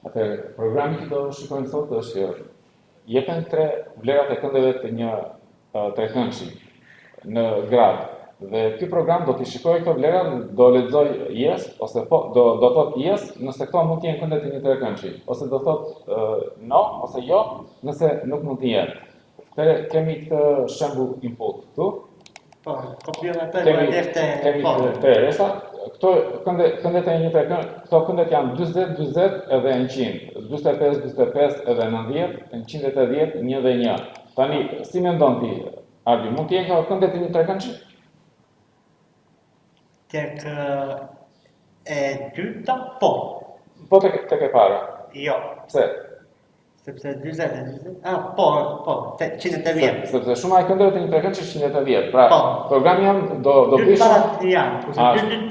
Atëherë, programi që do shikojmë sot është që jepen 3 vlerat e këndeve të një trekëndshi në grad. Dhe ky program do t'i shikojë këto vlera, do lexoj yes ose po, do thotë yes nëse këto mund të jenë këndet e një trekëndshi, ose do thotë no ose jo nëse nuk mund të jenë. Atëherë kemi këtë shembull input këtu. Po, kopjojmë atë kemi tre rresa. Këto këndet e një trekëndshi, këto këndet janë 40, 40 edhe 100, 45, 45 edhe 90, 180, 1 dhe 1. Tani, si mendon ti, Ardi, mund të jenë këto këndet e një trekëndshi? Tek e dyta, po. Po tek e para. Jo. Pse? Sepse 40, po, 180. Sepse shumë ai këndeve të një trekëndshi është 180. Pra, po. Programi jam do bëj janë,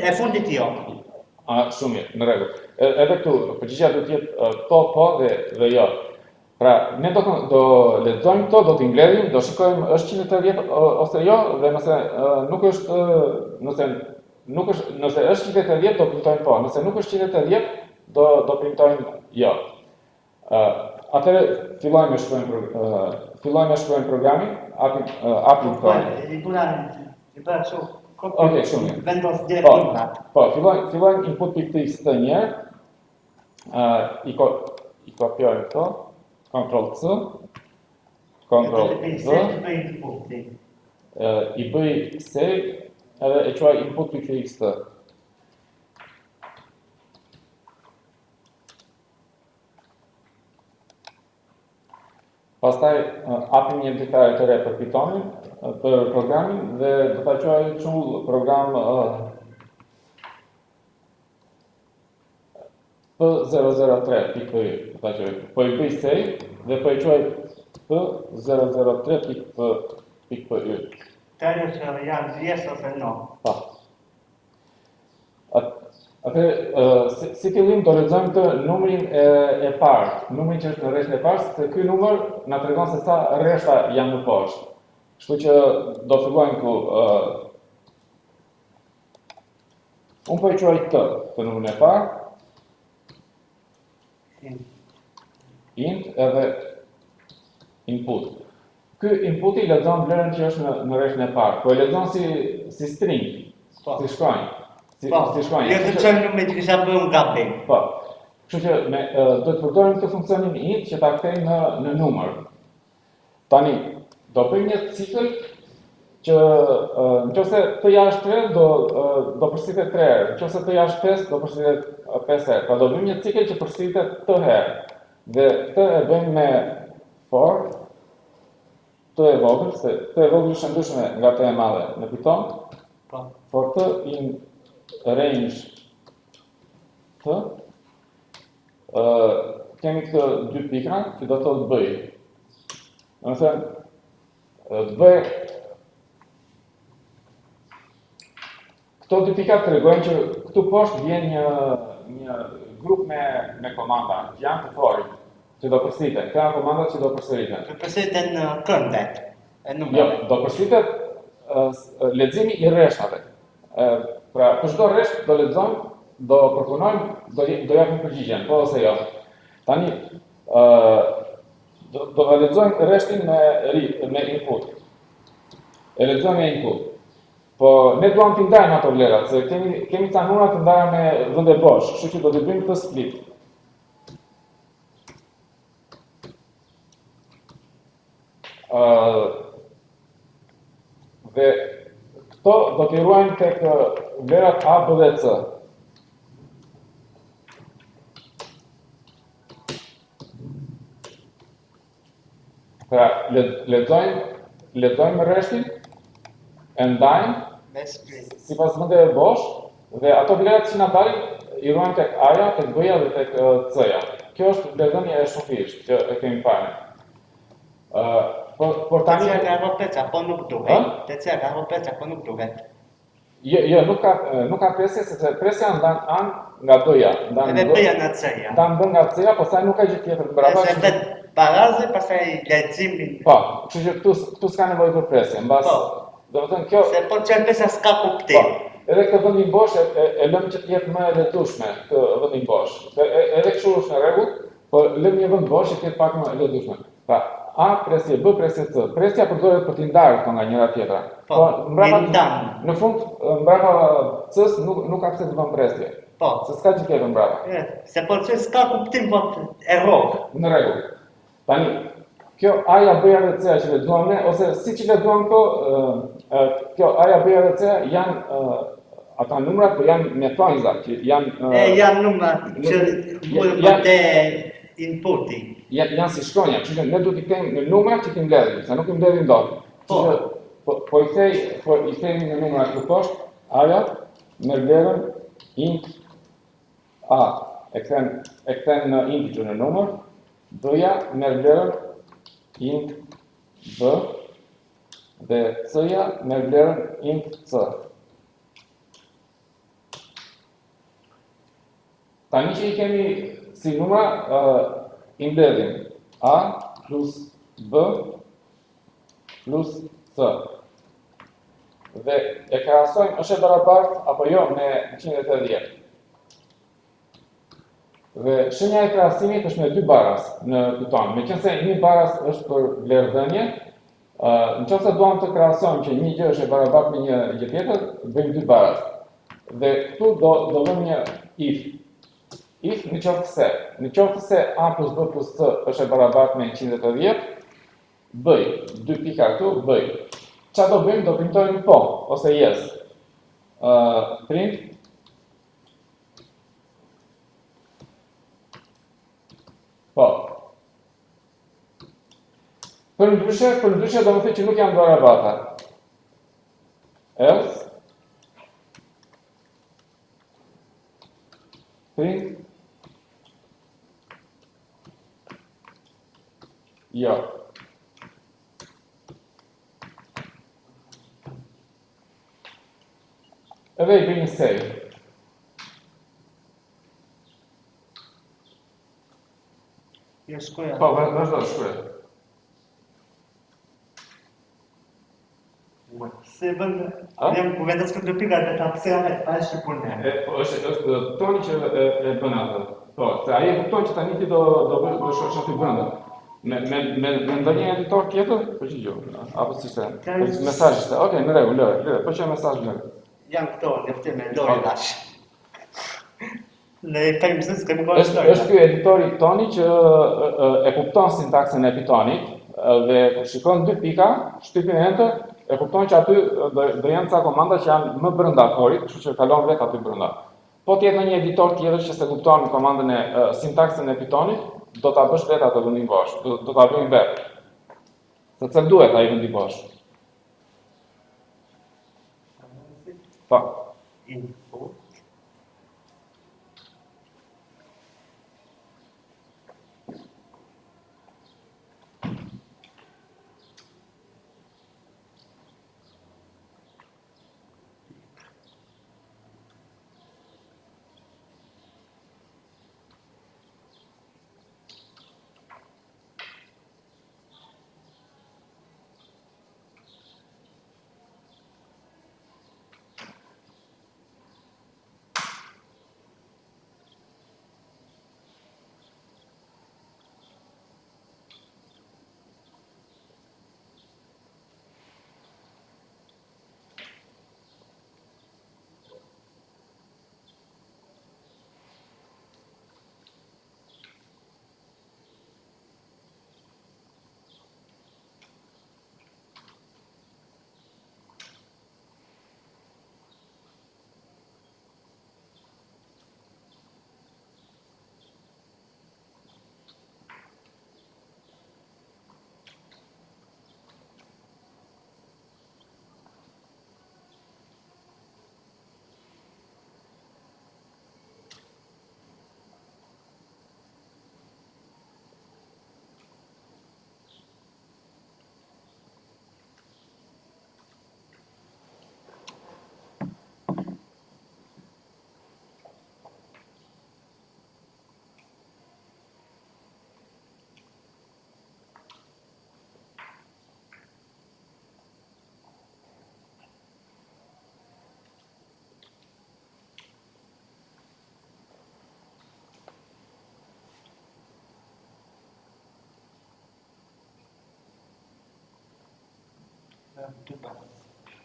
e fundit jo. Shumë mirë, në rregull. Edhe këtu përgjigjja do të jetë po dhe jo. Pra, ne do lexojmë këto, do t'i mbledhim, do shikojmë është 180 ose jo, dhe nëse nuk është nëse është 180 do printojmë po, nëse nuk është 180 do printojmë jo. Atëherë fillojmë me shkruajmë programin, apin I bëra kështu. Okej, shumë mirë. Vendos direkt input. Po, fillojmë input.txt të një. I kopjojmë këto. Ctrl C. Ctrl V. I bëj save edhe e quaj input.txt. Pastaj apim një identitare të re për Pythonin, për programin, dhe do ta quaj kështu program P003.py, do ta quaj. Po i bëj save dhe po i quaj P003.py. Tani që janë yes ose no. Po. Atëherë, si fillim do lexojmë të numrin e parë, numrin që është në rreshtin e parë, se ky numër na tregon se sa rreshta janë në poshtë. Kështu që do fillojmë ku unë po i quaj të numrin e parë. Int edhe input. Ky inputi lexon vlerën që është në rreshtin e parë, po e lexon si string, si shkronjë. Jo të qënë nuk me të kisha bërë gabim. Po. Kështu që do të përdorim këtë funksionin int që ta kthejmë në numër. Tani, do bëjmë një cikël që nëse t-ja është 3, do përsëritet 3 herë. Nëse t-ja është 5, do përsëritet 5 herë. Pra do bëjmë një cikël që përsëritet t herë. Dhe këtë e bëjmë me for t e vogël, se t e vogël është ndryshme nga t e madhe në Python. For t in range të kemi këtë 2 pikra që do të thotë bëj. Do të thënë të bëj këto 2 pikra tregojnë që këtu poshtë vjen një grup me komanda që janë të forit që do përsëriten. Këto janë komandat që do përsëriten. Do përsëriten këndet e numrave. Jo, do përsëritet leximi i rreshtave. Pra, për çdo rresht do lexojmë, do përpunojmë, do japim përgjigjen, po ose jo. Tani do lexojmë rreshtin me input. E lexojmë me input. Po ne duam të ndajmë ato vlerat, se kemi ca numra të ndaja me vende bosh, kështu që do të bëjmë këtë split. Dhe këto do t'i ruajmë tek vlerat A, B dhe C. Pra, lexojmë rreshtin, e ndajmë sipas vendeve bosh, dhe ato vlerat që na dalin i ruajmë tek A-ja, tek B-ja dhe tek C-ja. Kjo është vlerëdhënia e shumëfisht që e kemi parë. Por tani Te ka ropeca, po nuk duhet. Te ka ropeca, po nuk duhet. Jo, nuk ka presje, sepse presja ndan an nga B-ja. Edhe B-ja nga C-ja. Ndan B nga C-ja, pastaj nuk ka gjë tjetër të bërë. Se vet baraze, pastaj leximin. Po, kështu që këtu s'ka nevojë për presje, mbas. Do të thënë kjo se po çelpesa s'ka kuptim. edhe këtë vendin bosh e lëm që të jetë më e lehtueshme këtë vendin bosh. Edhe kështu është në rregull, por lëm një vend bosh që të jetë pak më e lehtueshme. Pra, A presje B presje C. Presja përdoret për t'i ndarë këto nga njëra tjetra. Po, mbrapa në fund mbrapa C-s nuk ka pse të bën presje. Po. Se s'ka gjë tjetër mbrapa. Se po që s'ka kuptim po e rrogë. Në rregull. Tani, kjo A-ja, B-ja dhe C-ja që lexuam ne, ose si që lexuam këto, kjo A-ja, B-ja dhe C-ja janë ata numrat, po janë mjaftuesa, që janë janë numrat që mund të inputi. Janë si shkronja, që ne duhet i kemi në numrat që ti mbledhim, se nuk i mbledhim dot. Po i kthejmë në numrat këtu poshtë, A-ja me vlerën int A, e kthen në integer në numër, B-ja me vlerën int B dhe C-ja me vlerën int C. Tani që i kemi si numra, i mbledhim A plus B plus C. Dhe e krahasojmë është e barabartë apo jo me 180. Dhe shenja e krahasimit është me 2 baras në piton. Meqense një baras është për vlerëdhënie, nëse duam të krahasojmë që një gjë është e barabartë me një gjë tjetër, bëjmë 2 baras. Dhe këtu do vëmë një if. If në qoftë se A plus B plus C është e barabartë me 180, bëj, 2 pika këtu, bëj. Qa do bëjmë? Do printojmë po, ose yes. Print po. Për ndryshe do më thënë që nuk janë barabarta. Else print jo. Edhe i bëjmë save. Jo shkoja. Po, vazhdo shkruaj. Se bën, ku vendos këto pika dhe ta pse a është punë. Është toni që e bën atë. Po, se ai e kupton që tani ti do shoh aty brenda. Me ndonjë editor tjetër, po që jo, apo si ishte? Mesazh ishte. Okej, në rregull, lëre, po që mesazh lëre. Janë këto, njëftim me dorë tash. Ne kemi mësues kemi kohë historike. Është ky editori Pythoni që e kupton sintaksën e Pythonit dhe shikon 2 pika, shtypin enter, e kupton që aty do janë ca komanda që janë më brenda korit, kështu që kalon vetë aty brenda. Po të jetë në një editor tjetër që se kupton komandën e sintaksën e Pythonit, do ta bësh vetë atë vendin bosh, do ta bëjmë vetë. Sepse duhet ai vendi bosh. Po. Input.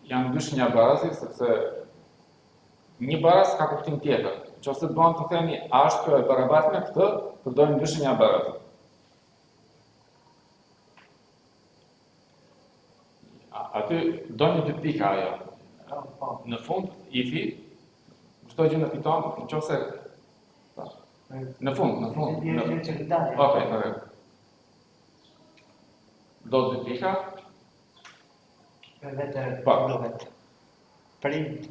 Janë dy shenja barazi, sepse një baraz ka kuptim tjetër. Nëse duam të themi a është kjo e barabartë me këtë, përdorim dy shenja barazi. Aty do një dy pika ajo. Në fund, ifi, çdo gjë në fiton, nëse në fund. Okej. Do dy pika. Vetë print.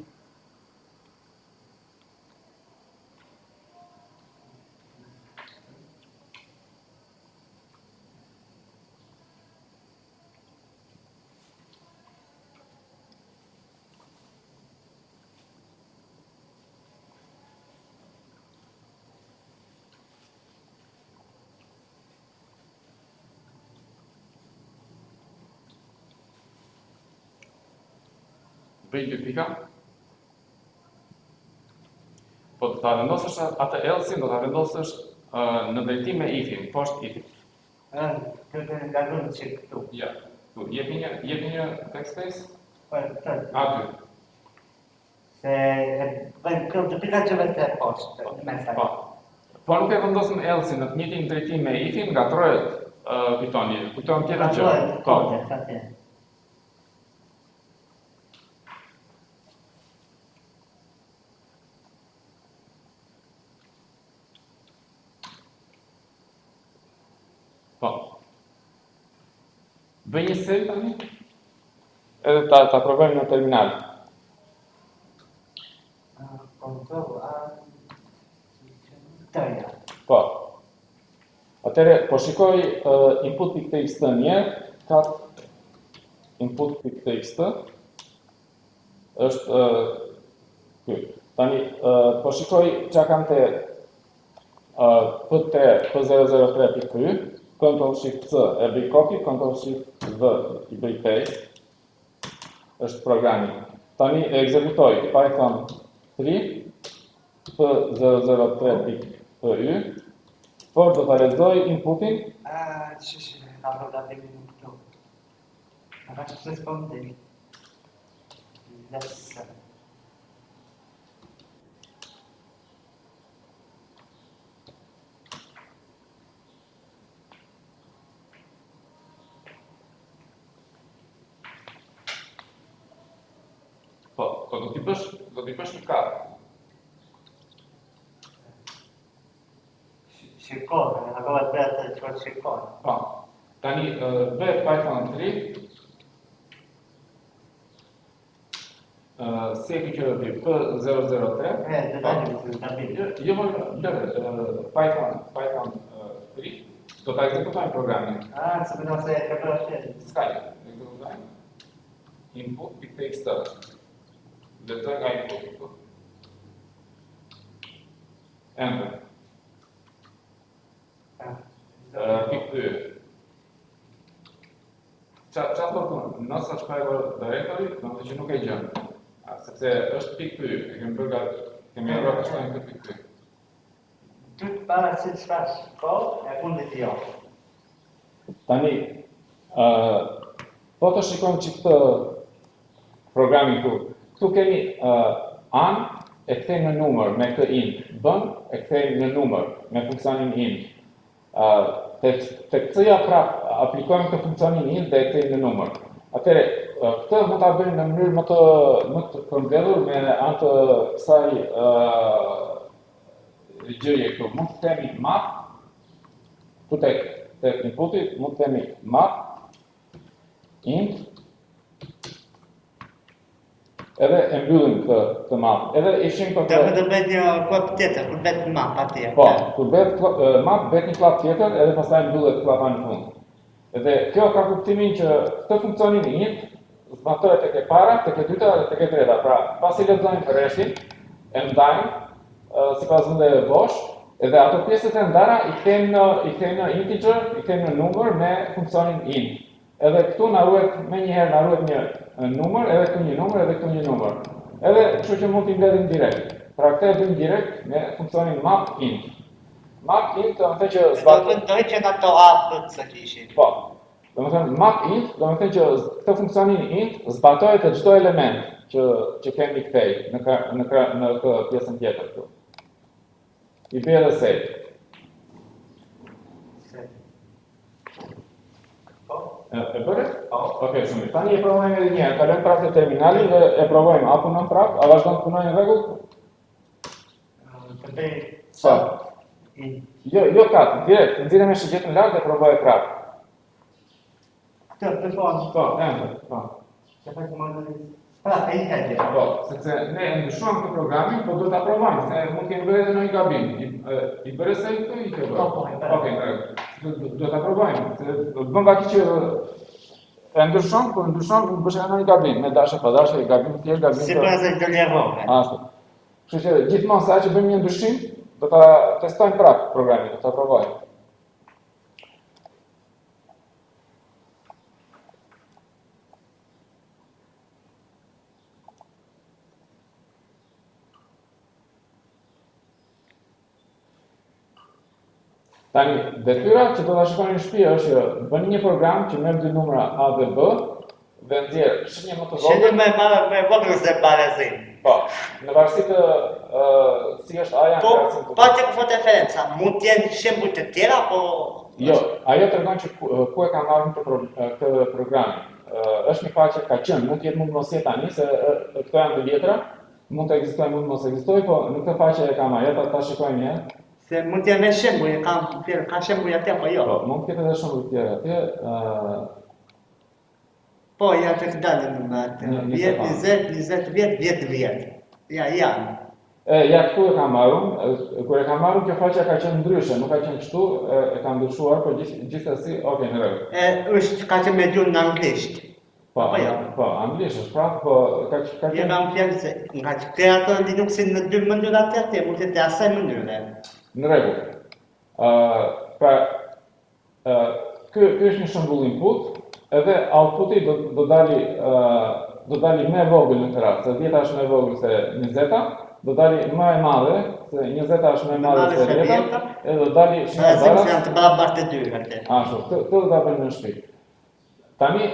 Bëj dy pika. Po të ta vendosësh atë else-in, do ta vendosësh në drejtim me if-in, poshtë if-it. Këtë nga rrënë që këtu. Ja, këtu. Jepi një backspace? Aty. Se bëjmë këtë pika që vetë e poshtë, në mesaj. Po nuk e vendosëm else-in në të njëjtin drejtim me if-in, ngatrohet pitoni. Kujton tjetër gjë. Atje. Bëj një save tani, edhe ta provojmë në terminal. Po. Atëre, po shikoj input.txt njerë, kat input.txt është ky. Tani, po shikoj që kam të p003.py, Ctrl-Shift-C e bëj copy, Ctrl-Shift-V i bëj paste, është programi. Tani e ekzekutoj Python 3, p003.py, por do të lexoj inputin. Ka problemi këtu. Ata që respondi. Po, do t'i bësh një kartë. Shikoj, akoma të bëhet të qëtë shikoj. Po, tani bëhet Python 3, se ki që bëj P003. Python 3, do ta ekzekutojmë programin. Se përdo se e ka bërë S'ka gjë, ekzekutojmë. Input.txt. Lexoj nga input. Enter. Pikë. Qa thotë nësa shpajgër directory, do të që nuk e gjënë. Sepse është pikë, e kemi arruar të shtojnë këtë pikë. Ty të para që të shpash kod, e fundit jo. Tani, po të shikojmë që këtë programin këtu. Këtu kemi an, e kthejmë në numër me këtë int, bën, e kthejmë në numër me funksionin int. Tek C-ja prap aplikojmë këtë funksionin int dhe e kthejmë në numër. Atëre, këtë mund ta bëjmë në mënyrë më të përmbledhur me anë të kësaj gjëje këtu. Mund të themi map, këtu tek inputi, mund të themi map, int, edhe e mbyllim këtë map. Edhe i shim për të... Të bëhet një klap tjetër, kur bëhet map atje. Po, kur bëhet map, bëhet një klap tjetër, edhe pastaj mbyllet klapa në fund. Edhe kjo ka kuptimin që këtë funksionin int, zbatohet tek e para, tek e dyta dhe tek e treta. Pra, pasi lexojmë rreshtin, e ndajmë sipas vendeve bosh, edhe ato pjesët e ndara i kthejmë në integer, i kthejmë në numër me funksionin int. Edhe këtu na ruhet një numër, edhe këtu një numër, edhe këtu një numër. Edhe kështu që mund t'i mbledhim direkt. Pra këtë e bëjmë direkt me funksionin map int. Map int do të thotë që do që ato A, B, C kishin. Po. Domethënë map int, domethënë që këtë funksionin int zbatohet të çdo element që kemi kthej në këtë pjesën tjetër këtu. I bie edhe save. E bëre? Okej, shumë. Tani e provojmë edhe një herë. Kalojmë prapë te terminali dhe e provojmë. A punon prapë? A vazhdon të punojë në rregull? Të bëj Po. Jo kat, direkt, nxirrem me shigjetën lart dhe provoj prapë. Këtë telefon. Po, enter. Po. Që fakt më ndonjë. Pra, ai ka gjë. Po, sepse ne ndryshuam këtë programin, po duhet ta provojmë, se mund të kemi bërë edhe ndonjë gabim. I bëre se këtu i ke bërë. Po. Okej, duhet ta provojmë. Se bën vaki që e ndryshon, po ndryshon mund të bësh edhe ndonjë gabim, me dashje pa dashje, gabim thjesht, gabim. Si bëhet se do lërove. Ashtu. Kështu që gjithmonë sa që bëjmë një ndryshim, do ta testojmë prapë programin, do ta provojmë. Tani, detyra që do ta shikoni në shtëpi është që bëni një program që merr dy numra A dhe B dhe nxjerr shenjë më të Shenjë vogël. me vogël se barazim. Po, në varësi të si është A-ja Po, në krahasim të pa të këto diferenca, mund të jenë shembuj të tjera, po jo, ajo tregon që ku e ka marrë këtë program. Është një faqe ka qenë, mund të jetë mund mos jetë tani, se këto janë të vjetra, mund të ekzistojë, mund mos ekzistojë, po në këtë faqe e kam ajo, ta shikojmë një herë. se mund të jenë shembuj, ka shembuj atje apo jo. Po, mund të ketë edhe shumë të tjera atje. Po, ja të dalin në atë. 20 vjet. Ja, janë. Ja këtu e kam marrur, kur e kam marrur kjo faqe ka qenë ndryshe, nuk ka qenë kështu, e kam ndryshuar, por gjithsesi, okay, në rregull. Është ka të me gjuhën në anglisht. Po, jo. po, anglisht është prapë, po ka Je qenë kam fjalë se nga që kreator Linuxin në dy mënyra të tjera, mund të jetë asaj mënyre. në rregull. Pra, ky është një shembull input, edhe outputi do dali më e vogël në këtë rast, se 10-a është më e vogël se 20-a, do dali më e madhe, se 20-a është më e madhe se 10-a, edhe do dali shumë e Barazim baras. janë të barabartë të dy atë. Ashtu, këtë do ta bëjmë në shtëpi. Tani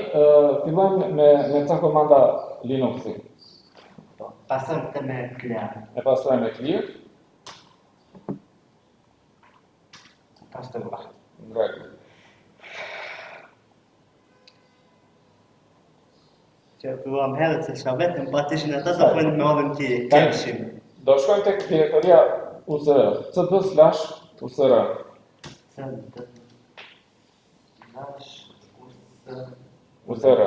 fillojmë me ca komanda Linuxi. Pasën këtë me clear. E pastrojmë me clear. Pastaj. Në rregull. Që pruam herët se shka vetëm, pa të ishin ata të bëjnë me orën ti kemshim. Do shkojmë tek direktoria USR, cd/USR. USR.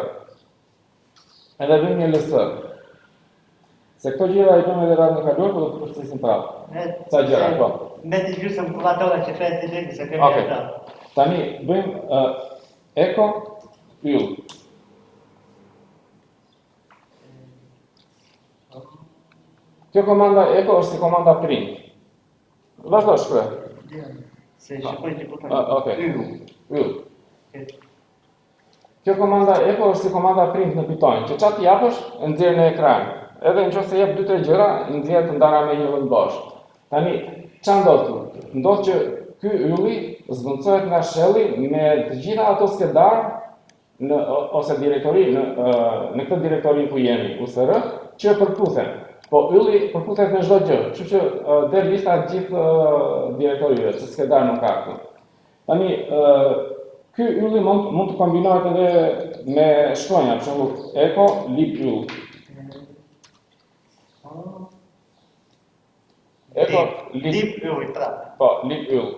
Edhe bëjmë një LS. Se këto gjëra i bëjmë edhe radhën e kaluar, po do të përcjellim prapë. Ca gjëra, po. Me të gjysëm kullatora që fejt të gjegë se kemi Okej. ata. Tani bëjmë echo yll. Kjo komanda echo është si komanda print. Vazhdo shkruaj. Se shikoj që po Okej. Yll. Kjo komanda echo është si komanda print në Python, që çfarë japësh e nxjerr në ekran. Edhe nëse jep 2-3 gjëra, nxjerr të ndara me një vend bosh. Tani ç'a ndodh? Ndodh që ky ylli zvendçohet nga shelli me të gjitha ato skedar ose direktori në këtë direktori ku jemi, USR, që përputhen. Po ylli përputhet me çdo gjë, kështu që del lista e gjithë direktorive, që skedar nuk ka këtu. Tani ky ylli mund të kombinohet edhe me shkronja, për shembull echo lib yll. Echo lip yll prapë. Po, lib yll.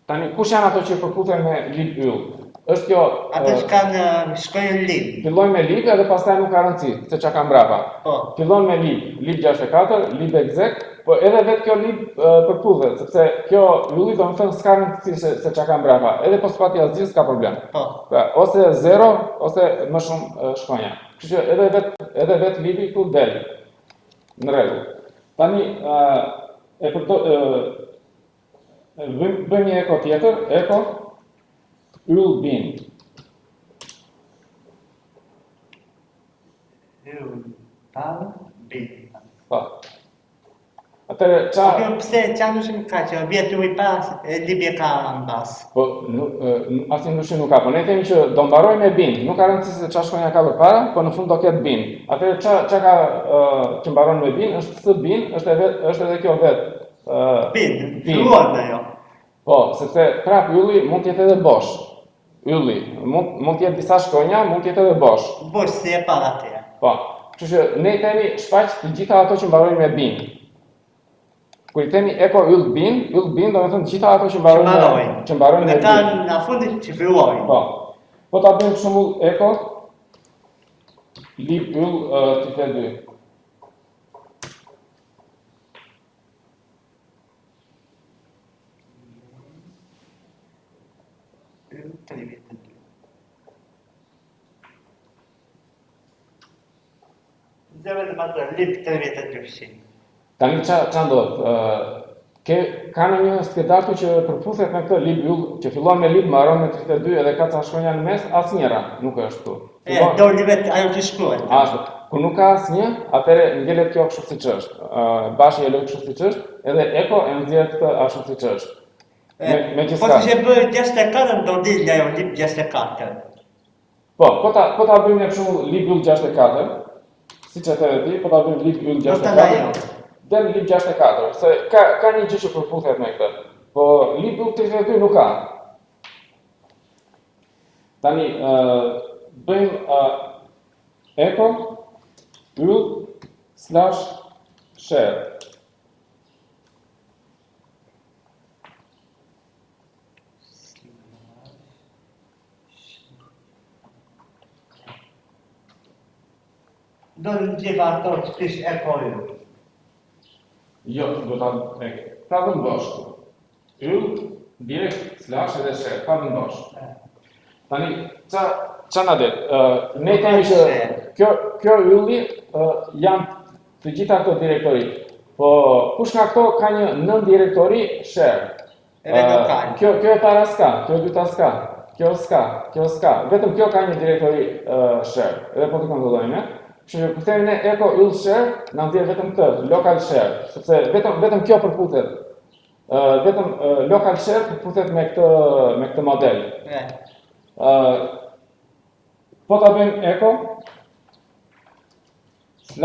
Tani kush janë ato që përputhen me lib yll? Është kjo Ata që kanë shkojnë lip. fillojnë me lib edhe pastaj nuk ka rëndësi se çka ka mbrapa. Po. Fillon me lib 64, lib exec, po edhe vetë kjo lib përputhet, sepse kjo ylli do të thënë s'ka rëndësi se çka ka mbrapa. Edhe po spati asgjë s'ka problem. Po. Pra, ose 0 ose më shumë shkronja. Kështu që edhe vetë libi këtu del. Në rregull. Tani bëjmë një echo tjetër, echo yll bin. Yll bin. Po. Atëre qa... Kjo pse qa ndryshim ka që vjetu I pas, libje ka në bas. Po, asnjë ndryshim nuk ka, po ne themi që do mbaroj me bin, nuk ka rëndësi se qa shkronja ka përpara, po në fund do ketë bin. Atëre qa ka që mbaron me bin, është së bin, është edhe kjo vetë. Bin, filluar dhe jo. Po, sepse prap ylli mund t'jetë edhe bosh. Ylli, mund t'jetë disa shkronja, mund t'jetë edhe bosh. Bosh si e para atje. Po, kështu që ne themi shfaq të gjitha ato që mbarojnë me bin. Kur I themi eko yll bin do me thënë gjitha ato që mbarojnë me bin. Ata në fundit që fillojnë. Po. Po ta bëjmë për shembull eko lib yll 32. Zeve dhe matë, lip 32. Tani qa ndodh? Ka në një sketatu që përputhet me këtë lib yll, që fillon me lib, mbaron me 32 edhe ka ca shkronja në mes, asnjëra nuk është këtu. Do një vetë ajo që shkruhet. Ashtu. Kur nuk ka asnjë, atëre ngjelet kjo kështu siç është. Bashi e lë kështu siç është, edhe eko e nxjerr këtë ashtu siç është. Me që Po s'ka. që bëjë 64, do dilë ajo lip 64. Po ta bëjmë në shumë lib yll 64, siç e thëve ti, po ta bëjmë lib yll 64. Del lib 64, se ka një gjë që përputhet me këtë. Po lib yll 32 nuk ka. Tani bëjmë eko yll / share. Do në gjitha ato që kish eko yll. Jo, do ta ta vëm bosh. Yll direkt / edhe share, pa vëm bosh. Tani qa na det? Ne kemi që kjo ylli janë të gjitha këto direktori. Po kush nga këto ka një nën direktori share. Edhe do ka. Kjo e para s'ka, kjo e dyta s'ka, kjo s'ka. Vetëm kjo ka një direktori share. Edhe po të kontrollojmë. Kështu që kur themi ne eko yll share, na vjen vetëm këtë, local share, sepse vetëm kjo përputhet. Vetëm local share përputhet me këtë model. Po ta bëjmë eko /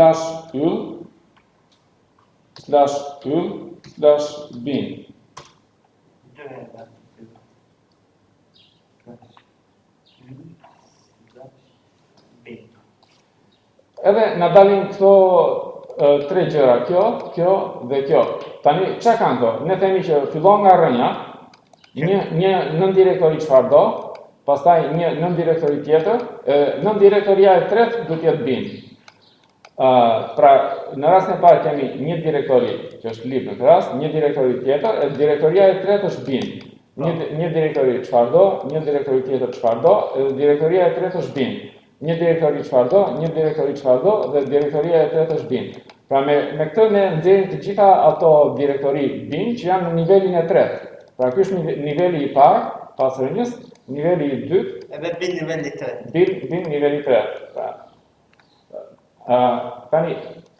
yll / bin. Edhe na dalin këto tre gjëra, kjo dhe kjo. Tani çka kanë këto? Ne themi që fillon nga rrënja, një nën direktori çfarë do, pastaj një nën direktori tjetër, nën direktoria e tretë duhet jetë bin. Pra, në rastin e parë kemi një direktori, që është lib në këtë rast, një direktori tjetër, e direktoria e tretë është bin. Një direktori çfarë do, një direktori tjetër çfarë do, e direktoria e tretë është bin. Një direktori çfarë do, një direktori çfarë do, dhe direktoria e tretë është bin. Pra me këtë ne nxjerrim të gjitha ato direktori bin që janë në nivelin e tretë. Pra ky është niveli I parë, pas rrënjës, niveli I dytë, edhe bin niveli 3. Bin niveli 3. Tani,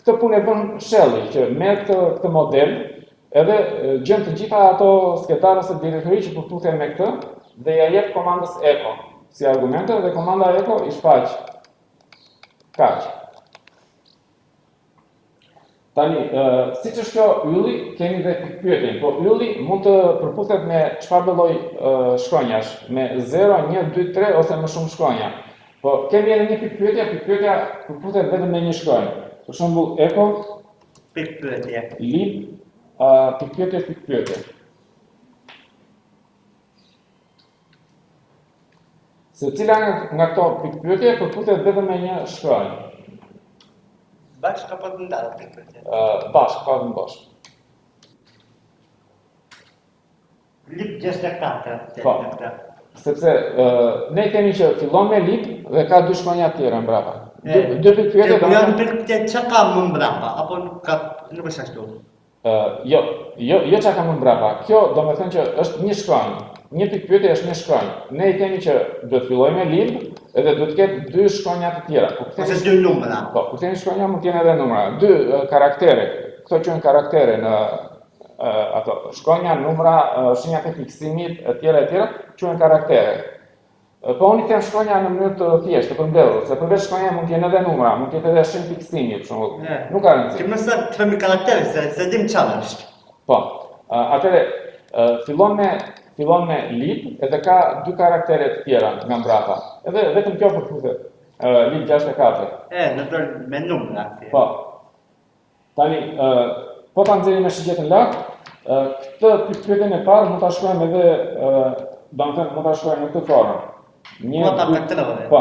këtë punë e bën Shelly, që merr këtë model, edhe gjen të gjitha ato sketarë ose direktori që përputhen me këtë, dhe ja jep komandës echo si argumente, dhe komanda echo I shfaq kaq. Tani, siç është kjo ylli, kemi dhe pikpyetjen, po ylli mund të përputhet me çfarë lloj shkronjash, me 0, 1, 2, 3 ose më shumë shkronja. Po kemi edhe një pikpyetja përputhet vetëm me një shkronjë. Për shembull, eko pikpyetje. Lib pikpyetje. Se cila nga këto pikpyetje përputhet vetëm me një shkronjë. Bashkë apo të ndalë pikpyetje? Bashkë, pa dhe bashkë. Lib 64. Po. Sepse ne kemi që fillon me lib dhe ka dy shkronja tjera mbrapa. Dy pikpyetje. Jo në pikpyetje çka ka më mbrapa apo nuk është ashtu? Jo çka ka më mbrapa. Kjo do me thënë që është një shkronjë. Një pikpyetje është një shkronjë. Ne I kemi që duhet filloj me lib edhe duhet ketë dy shkronja të tjera. Ose dy numra. Po, kur themi shkronja mund të jenë edhe numra, dy karaktere. këto quhen karaktere në ato shkronja, numra, shenjat e fiksimit, etj. Quhen karaktere. Po unë I them shkronja në mënyrë të thjeshtë, të përmbledhur, se përveç shkronja mund të jenë edhe numra, mund të jetë edhe shenjë fiksimi, për shembull. Nuk ka rëndësi. Që mësë të themi karaktere, se dim çfarë është. Po. Atëre fillon me lip edhe ka dy karaktere të tjera nga mbrapa. Edhe vetëm kjo përkuthet. Lip 64. Me numra. Po. Tani, po ta nxjerrim me shigjetën lart, këtë pyetjen e parë mund ta shkruajmë edhe, domethënë mund ta shkruajmë në këtë formë. Kota me 3. Po.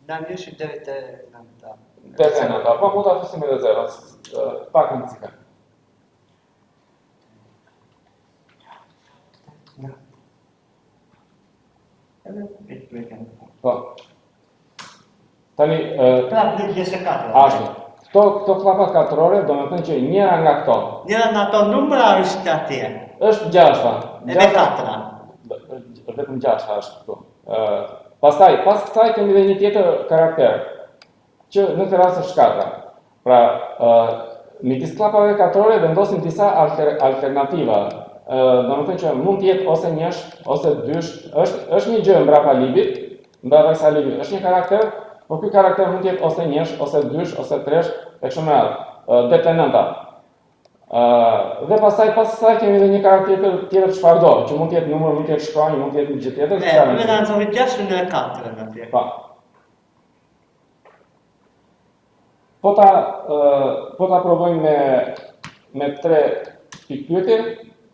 Në njëshi deri te nënta. Deri te nënta, po mund ta fusim edhe zero, pak rëndësishme. Po. Tani, prap lip 24. Ashtu. Këto klapat katrore, domethënë që njëra nga këto. Njëra nga ato numra është atje. Është 6. Edhe 4. Vetëm 6 është këtu. Pastaj, pas kësaj kemi edhe një tjetër karakter, që në këtë rast është 4. Pra, midis klapave katrore vendosim disa alternativa. Domethënë që mund të jetë ose njësh, ose dysh, është një gjë mbrapa libit, mbrapa kësaj libit, është një karakter, por ky karakter mund të jetë ose njësh, ose dysh, ose tresh, e kështu me radhë, deri te nënta. Dhe pas kësaj kemi edhe një karakter tjetër çfarëdo, që mund të jetë numër, mund të jetë shkronjë, mund të jetë gjë tjetër. Ne na nxorri 6 në 4 atje. Po. Po ta provojmë me 3 pikë pyetje.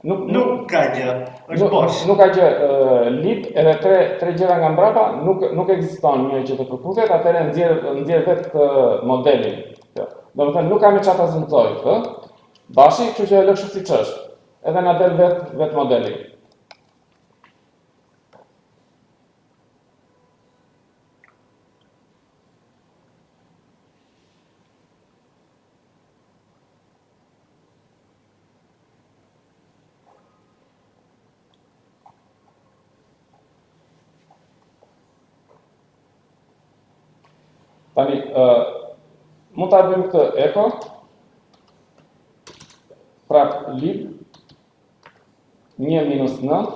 Nuk ka gjë, është bosh. Nuk ka gjë, lip edhe 3 gjëra nga mbrapa, nuk ekziston një që të përputhet, atëherë nxjerr vetë modelin. Domethënë nuk kam çfarë ta zëmtoj këtë. Bashi, kështu që e lë kështu siç është. Edhe na del vetë modeli. Tani, mund ta bëjmë këtë eko. Prap lip 1 minus 9,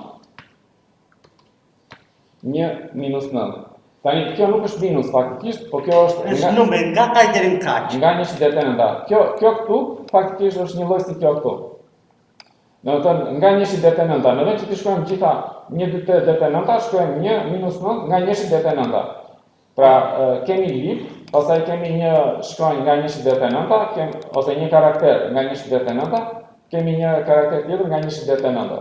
1 minus 9. Tani, kjo nuk është minus faktikisht, po kjo është numër nga kaq deri në kaq. Nga 1 deri te 9. Kjo këtu faktikisht është një lloj si kjo këtu. Domethënë nga 1 deri te 9, në vend që të shkruajmë gjitha 1 2 3 deri te 9, shkruajmë 1 minus 9 nga 1 deri te 9. Pra, kemi lip, pastaj kemi një shkronjë nga 1 deri te 9, ose një karakter nga 1 deri te 9, kemi një karakter tjetër nga 1 deri te 9.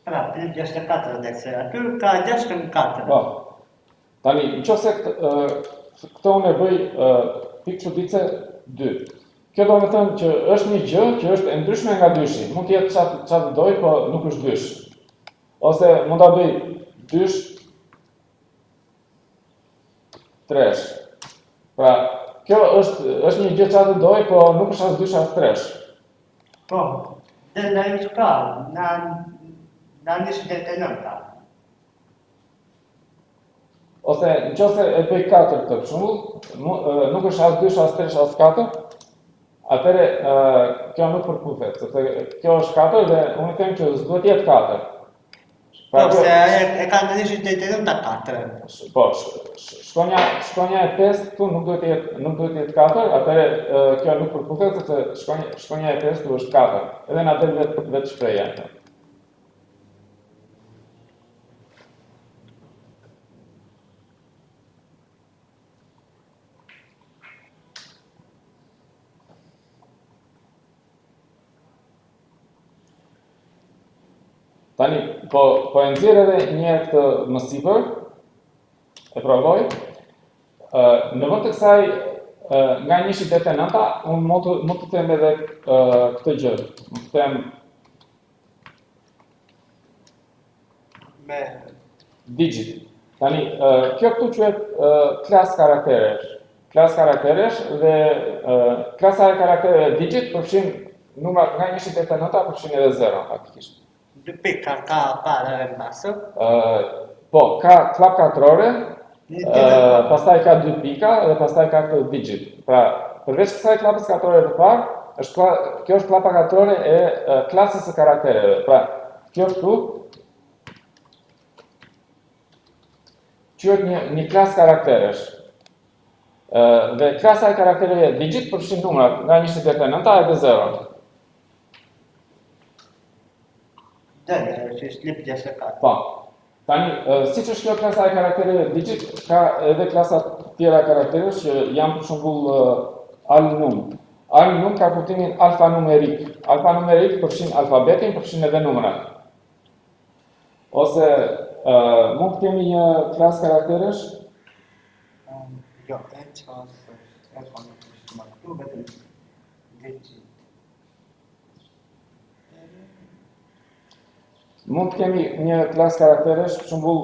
Pra, 64 dhe se aty ka 64. Po. Tani, nëse këto unë e bëj pikë çudice 2. Kjo do të thënë që është një gjë që është e ndryshme nga dyshi. Mund të jetë çfarë doj, po nuk është dysh. Ose mund ta bëj dysh tresh. Pra, kjo është një gjë çfarë doj, po nuk është as dysh as tresh. Po. Dhe na i ka, na nish deri te 9. Ose nëse e bëj 4 këtë për shembull, nuk është as dysh as tresh as 4. Atëre, kjo nuk përputhet, sepse kjo është 4 dhe unë them që s'duhet të jetë 4. Po, se e ka ndërshi të të 4. Po, shkronja e 5 këtu nuk duhet të jetë 4, atëre kjo nuk përputhet, sepse shkronja e 5 këtu është 4. Edhe na del vetë shpreha. Tani, po e nxjerr edhe një herë këtë më sipër, e provoj. Në vend të kësaj, nga 1 deri te 9, unë mund të them edhe këtë gjë. Mund të them me digit. Tani, kjo këtu quhet klasë karakteresh. klasë karakteresh dhe klasa e karaktereve digit përfshin numrat nga 1 deri te 9 përfshin edhe 0 faktikisht. 2 pika ka para e mbasë. Po, ka klap katrore, pastaj ka 2 pika dhe pastaj ka këtë digit. Pra, përveç kësaj klapës katrore të parë, kjo është klapa katrore e klasës së karaktereve. Pra, kjo këtu quhet një klasë karakteresh. Dhe klasa e karaktereve digit përfshin numrat nga 1 deri te 9 edhe 0. Që është lip 64. Po. Tani, siç është kjo klasa e karaktereve digit, ka edhe klasa tjera karakteresh që janë për shembull alnum. Alnum ka kuptimin alfanumerik. Alfanumerik përfshin alfabetin, përfshin edhe numrat. Ose mund të kemi një klasë karakteresh Jo, e qasë, e ka në kështë më këtu, vetëm digit. Mund të kemi një klasë karakteresh, për shembull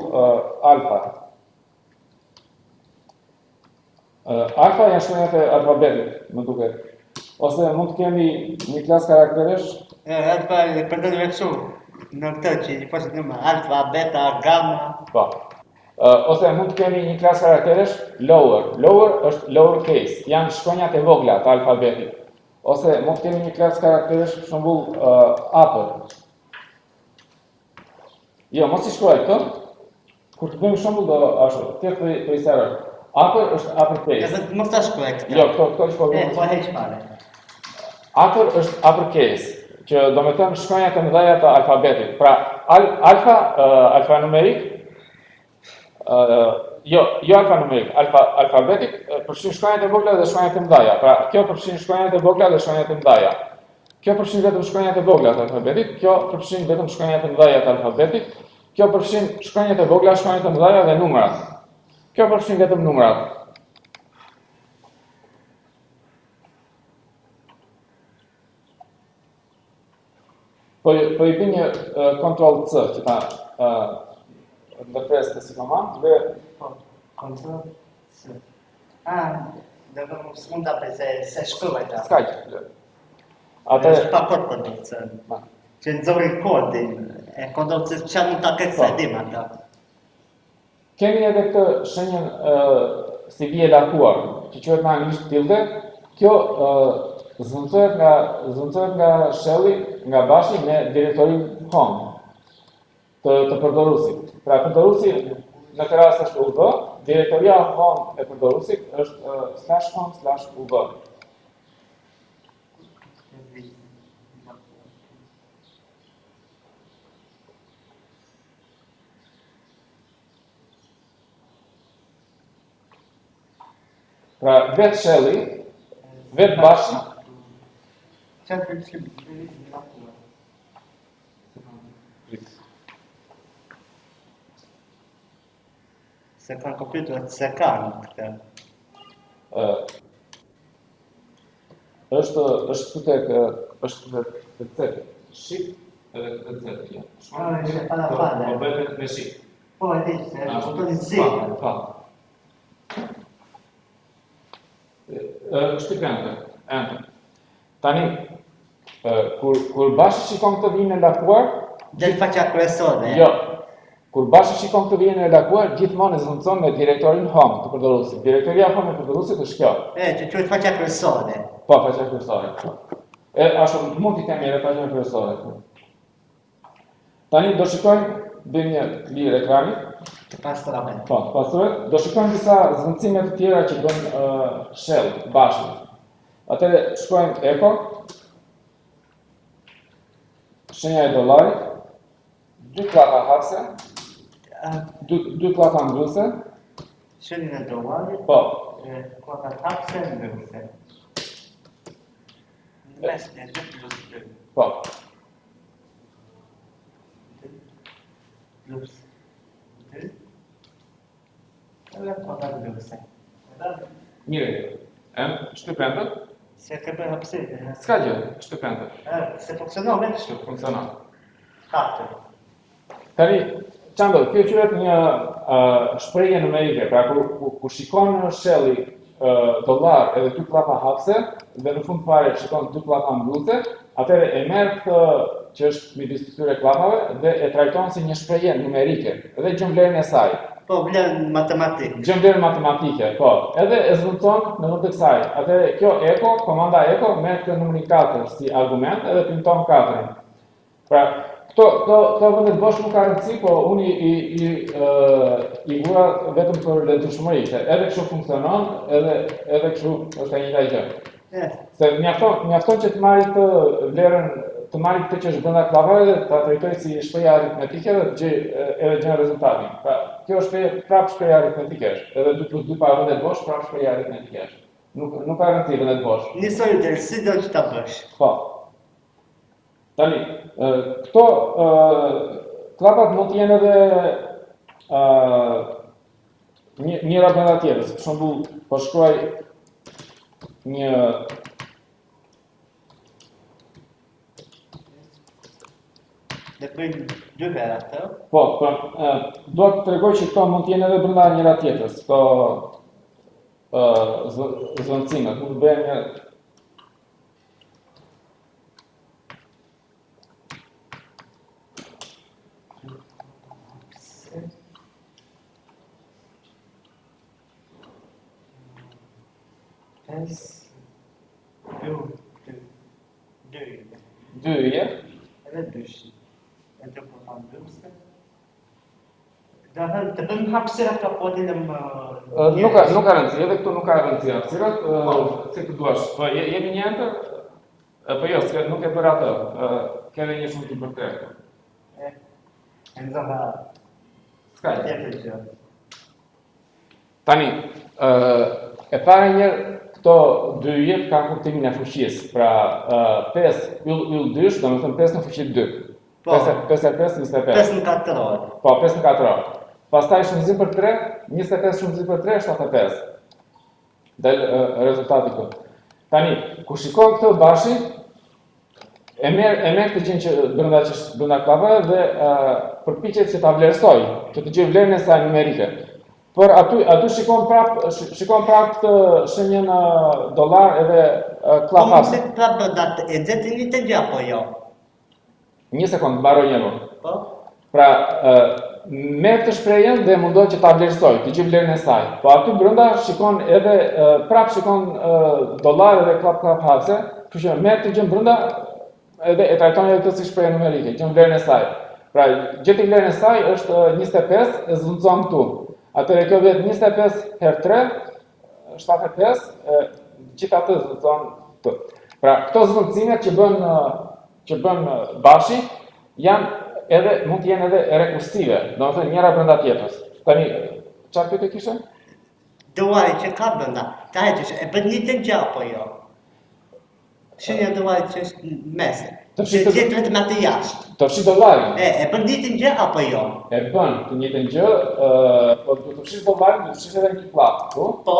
alfa. Alfa janë shkronjat e alfabetit, më duket. Ose mund të kemi një klasë karakteresh. Alfa e përdojnë me kështu, në këtë që i posit nëmë alfa, beta, gamma. Po. Ose mund të kemi një klasë karakteresh lower. Lower është lower case, janë shkronjat e vogla të alfabetit. Ose mund të kemi një klasë karakteresh, për shembull upper. Jo, mos I shkruaj këtë. Kur të bëjmë shembull do ashtu, tjetër për I serë. Upper është upper case. Mos ta shkruaj këtë. Jo, këto shkruaj. Po heq fare. Upper është upper case, që do me thënë shkronjat e mëdha të alfabetit. Pra, alfanumerik, jo alfanumerik, alfabetik përfshin shkronjat e vogla dhe shkronjat e mëdha. Pra, kjo përfshin shkronjat e vogla dhe shkronjat e mëdha. Kjo përfshin vetëm shkronjat e vogla të alfabetit, kjo përfshin vetëm shkronjat e mëdha të alfabetit, kjo përfshin shkronjat e vogla, shkronjat e mëdha dhe numrat. Kjo përfshin vetëm numrat. Po I bëj një Ctrl C që ta ndërpres të si komand dhe Ctrl C. Dhe s'mund ta bëj se shkruaj ta. s'ka që. Është pa kod Ctrl C. Që nxori kodin, e Ctrl C që mund ta ketë se dim ata. Kemi edhe këtë shenjën si vije lakuar, që quhet në anglisht tilde. Kjo zvëndsohet nga shelli, nga bashi me direktorin home të përdorusit. Pra përdorusi në këtë rast është UV, direktoria home e përdorusit është /home/UV. Pra vetë shelli, vetë bashi, Çfarë pëlqen në se kanë kompjuterat se kanë këtë. është të cekë. Shift edhe të cekë. Ishte para fare. Po bëhet me shift. Po, e di, se është botoni Z. Po. Shtypente, enter. Tani, kur bashi shikon këtë vijën e lakuar, Del faqja kryesore. jo. Kur bashi shikon këtë vijën e lakuar, gjithmonë e zvendëson me direktorin home të përdorusit. Direktoria home e përdorusit është kjo. Që quhet faqja kryesore. Po, faqja kryesore. Ashtu mund t'i kemi edhe faqja kryesore. Tani do shikojmë, bëjmë një lirë ekranit. Pastrament. Po, pastruhet. Do shikojmë disa zvendësime të tjera që bën shell, bashi. Atëre shkojmë echo. Shenja e dollarit. 2 klapa hapse. 2 klapa mbyllse. Shenjën e dollarit. Po. Klapa hapse mbyllse. Mes një 2+2. Po. Plus 2. Edhe klapa mbyllse. Mire. Shtypente. Se ke bërë hapësirë. S'ka gjë, shtypente. Se funksionon me Kështu funksionon. 4. Tani, çando, kjo quhet një shprehje numerike. Pra kur shikon shelli dollar edhe 2 klapa hapse dhe në fund fare shikon 2 klapa mbyllëse, atëherë e merr këtë që është midis këtyre klapave dhe e trajton si një shprehje numerike dhe gjen vlerën e saj. Po, vlerën matematik. Gjen vlerën matematike, po. Edhe e zvendçon në vend të kësaj. Atëherë kjo echo, komanda echo merr këtë numrin 4 si argument edhe premton 4-ën. Pra, këto vendet bosh nuk ka rëndësi, po unë i vura vetëm për lezetshmëri, se edhe kështu funksionon, edhe kështu është e njëjta gjë. Se mjafton që të marrë të vlerën, të marrë këtë që është brenda klapave dhe ta trajtoj si shprehje aritmetike dhe edhe gjen rezultatin. Pra, kjo është prapë shprehje aritmetike është, edhe 2 + 2 pa vendet bosh prapë shprehje aritmetike është. Nuk ka rëndësi vendet bosh. Nisoj dhe si do që ta bësh. Po. Tani, këto klapat mund të jenë edhe njëra brenda tjetrës. Për shembull, po shkruaj një Dhe bëjmë 2 herë atë. po, dua të tregoj që këto mund të jenë edhe brenda njëra tjetrës. Këto zvendësime mund të bëhen një dyje. Edhe 2. Edhe po ta mbylse. Të bëjmë hapësira ka podin e më... Nuk ka rëndësi, edhe këtu nuk ka rëndësi hapësirat, si të duash. Po, jemi një enter? Po jo, nuk e bërë atë, keve një shumë të bërte. E në zëma... Skaj. Tjetër gjë. Tani, e para njerë, këto dyje kanë kuptimin e fuqisë, pra 5 yll 2, do me thënë 5 në fuqi 2. 5 e 5, 25. 5 në 4 orë. Po, 5 në 4 orë. Pastaj shumëzim për 3, 25 shumëzim për 3, 75. Del rezultati këtu. Tani, kur shikon këtë bashi, e merr këtë gjën që brenda klapave dhe përpiqet që ta vlerësoj, që të gjej vlerën e saj numerike. Por aty shikon prap këtë shenjën dollar edhe klap hapse. Po mëse prap bëndat e dzet një të gjë apo jo? Një sekond, mbaroj një më. Po? Pra, merr këtë shprehjen dhe mundohet që ta vlerësoj, të gjej vlerën e saj. Po aty brenda shikon edhe prap shikon dollar edhe klap hapse, kështu që merr këtë gjë brenda edhe e trajton edhe këtë si shprehje numerike, gjen vlerën e saj. Pra, gjeti vlerën e saj është 25, e zvendçon këtu. Atëherë kjo vjet 25 herë 3, 75, gjithë atë zvendçon këtu. Pra, këto zvendësime që bën bashi mund të jenë edhe rekursive, domethënë njëra brenda tjetrës. Tani, çfarë pyetje kishe? Duari që ka brenda, ta heqësh, e bën një të gjë apo jo? Shenja duari që është në mes. Që gjetë vetëm atë jashtë. Të fshi dollarin. E bën një të gjë apo jo? E bën të njëjtën gjë, po duhet të fshish dollarin, duhet të fshish edhe një klap, po? Po.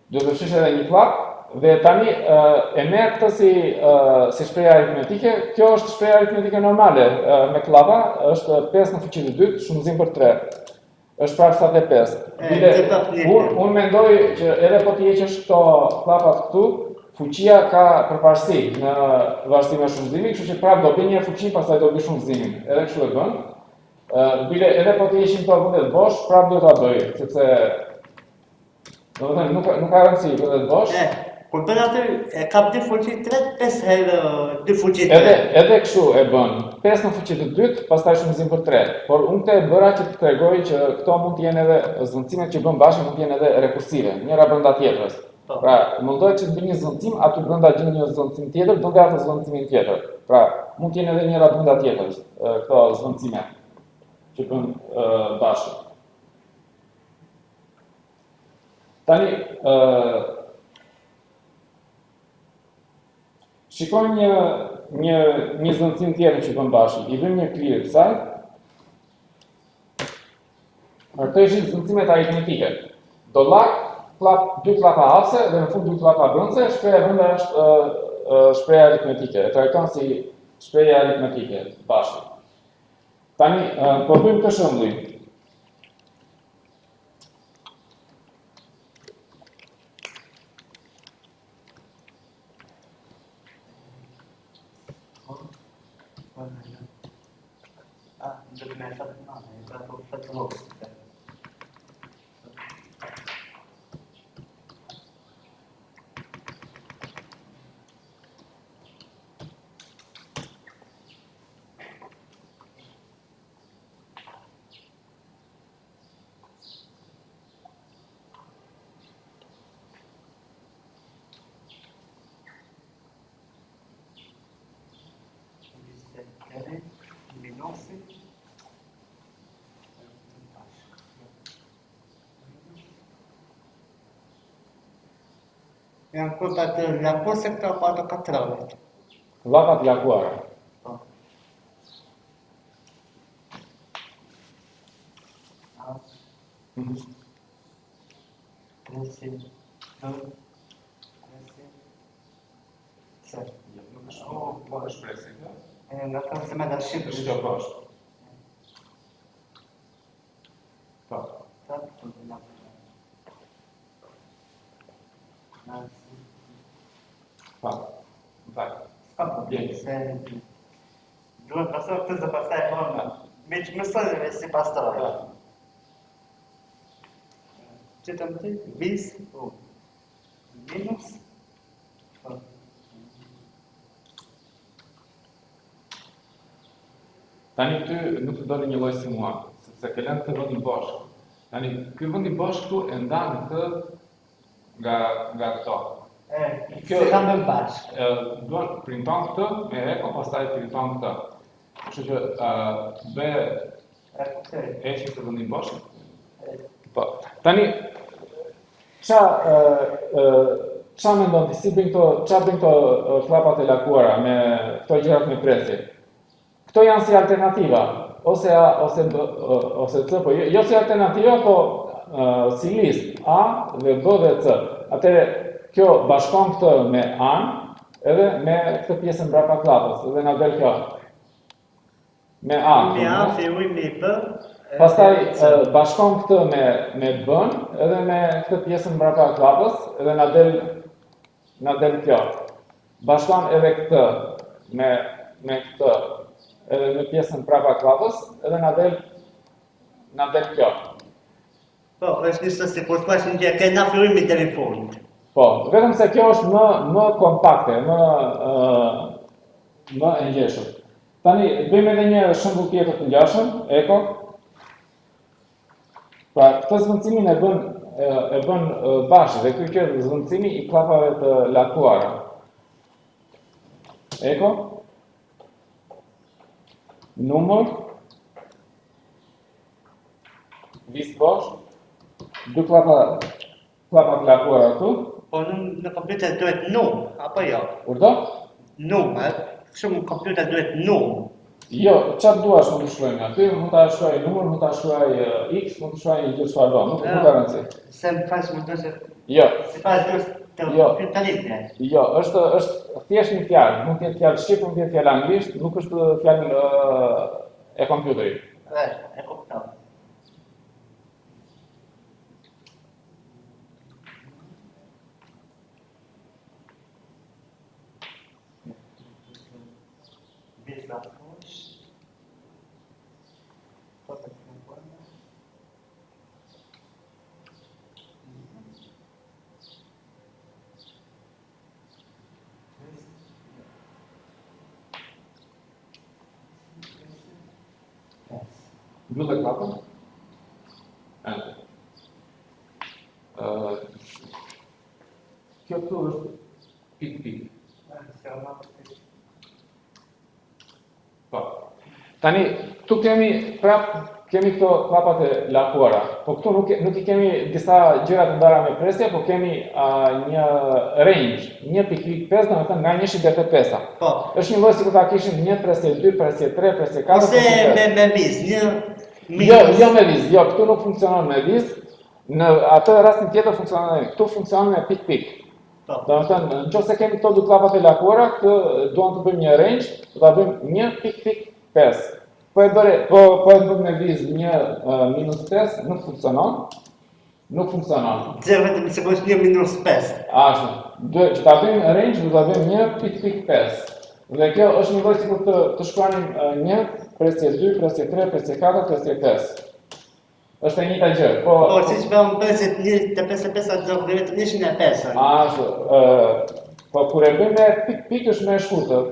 Duhet të fshish edhe një klap dhe tani e merr këtë si shprehje aritmetike. Kjo është shprehje aritmetike normale me klapa, është 5 në fuqi të 2, shumëzim për 3. Është prapë 75. Unë mendoj që edhe po të heqësh këto klapat këtu, fuqia ka përparësi në varësi me shumëzimin, kështu që prapë do bëj një fuqi, pastaj do bëj shumëzimin. Edhe kështu e bën. Bile edhe po të heqim këto vendet bosh, prapë do ta bëj, sepse domethënë nuk ka rëndësi vendet bosh. Kur bën atë e kap 2 fuqi 3, 5 herë 2 fuqi 3. Edhe kështu e bën. 5 në fuqi të 2, pastaj shumëzim për 3. Por unë këtë e bëra që të tregoj që këto mund të jenë edhe zvendësimet që bën bashi mund të jenë edhe rekursive, njëra brenda tjetrës. Pra, mundohet që të bëj një zvendësim, aty brenda gjen një zvendësim tjetër, bëj atë zvendësimin tjetër. Pra, mund të jenë edhe njëra brenda tjetrës këto zvendësime që bën bashi. Tani, shikoj një zvendësim tjetër që bën bashi. I vëm një clear kësaj. Këto ishin zvendësimet aritmetike. Dollar, 2 klapa hapse dhe në fund 2 klapa brendse, shprehja brenda është shprehja aritmetike. E trajton si shprehje aritmetike bashi. Tani, po bëjmë këtë shembull. Ndër me fatë mame, ka fatë rogë. Luminosi. Janë kurta të lakose këto apo ato katrave? Llakat lakuara. Presin, Nuk është presin, nga kanë se me da shqipë. është kjo poshtë. Po. Po. Vaj. Se duhet pasur këtë dhe pastaj me që mësojnë si pastorë. Që të më të vis, minus. Tani ty nuk të doli një lloj si mua, sepse ke lënë këtë vend i bashkë. Tani ky vend i bashkë këtu e ndan këtë nga këto. Se kam bën bashkë. Duan printon këtë me eko, pastaj printon këtë. Kështu që bë eqi këtë vend i bashkë. Po. Tani ç'a mendon ti si bën këto llapat e lakuara me këto gjërat me presje? Këto janë si alternativa, ose C, po jo si alternativa, po si listë, A dhe B dhe C. Atëre, kjo bashkon këtë me anë, edhe me këtë pjesën brapa klapës, edhe na del kjo. Me A. Me A, filluj me B. Pastaj bashkon këtë me B-n, edhe me këtë pjesën brapa klapës, edhe na del kjo. Bashkon edhe këtë me këtë, edhe me pjesën prapa klapës, edhe na del kjo. Po, është njështë se kur t'pash një gjë, kena fillimi deri në fund. Po, vetëm se kjo është më kompakte, më e ngjeshur. Tani bëjmë edhe një shembull tjetër të ngjashëm, eko. Pra, këtë zvendësimin e bën bashkë dhe ky është zvendësimi i klapave të lakuara. Eko. Numër, vis bosh, dy klapat lakuara këtu. Po në kompjuter duhet numër, apo jo? Urdo? Numër, shumë kompjuter duhet numër. Jo, çfarë duash mund të shkruaj nga ty, mund ta shkruaj numër, mund ta shkruaj x, mund të shkruaj gjë çfarë do, nuk ka rëndësi. Se më fash më do se Jo. sipas duhet të kompjutarit. Jo, është thjesht një fjalë, mund të jetë fjalë shqip, mund të jetë fjalë anglisht, nuk është fjalë e kompjuterit. E kuptoj. Visa poshtë. Foto të nëpërme. Mbyllë klapën. Kjo këtu është pik. Po. Tani, këtu kemi këto klapat e lakuara, po këtu nuk i kemi disa gjëra të ndara me presje, po kemi një range, 1.5, domethënë nga 1.5. Po. Është një lloj sikur ta kishim 1 presje 2, presje 3, presje 4. Ose me viz, Jo me viz, jo, këtu nuk funksionon me viz. Në atë rastin tjetër funksionon, këtu funksionon me pik. Domethënë, nëse kemi këto dy klapat e lakuara, këtë duam të bëjmë një range, do ta bëjmë 1.5. Po e bëjmë me viz 1-5, nuk funksionon. Gjë vetëm se është 1-5. Ashtu. Që ta bëjmë range, do ta bëjmë 1.5. Dhe kjo është një lloj sikur të shkruanim 1, presje 2, presje 3, presje 4, presje 5. Është e njëjta gjë, po si që bëmë presje të 55 do kryet 105. ashtu, po kur e bëjmë pikë është më e shkurtër.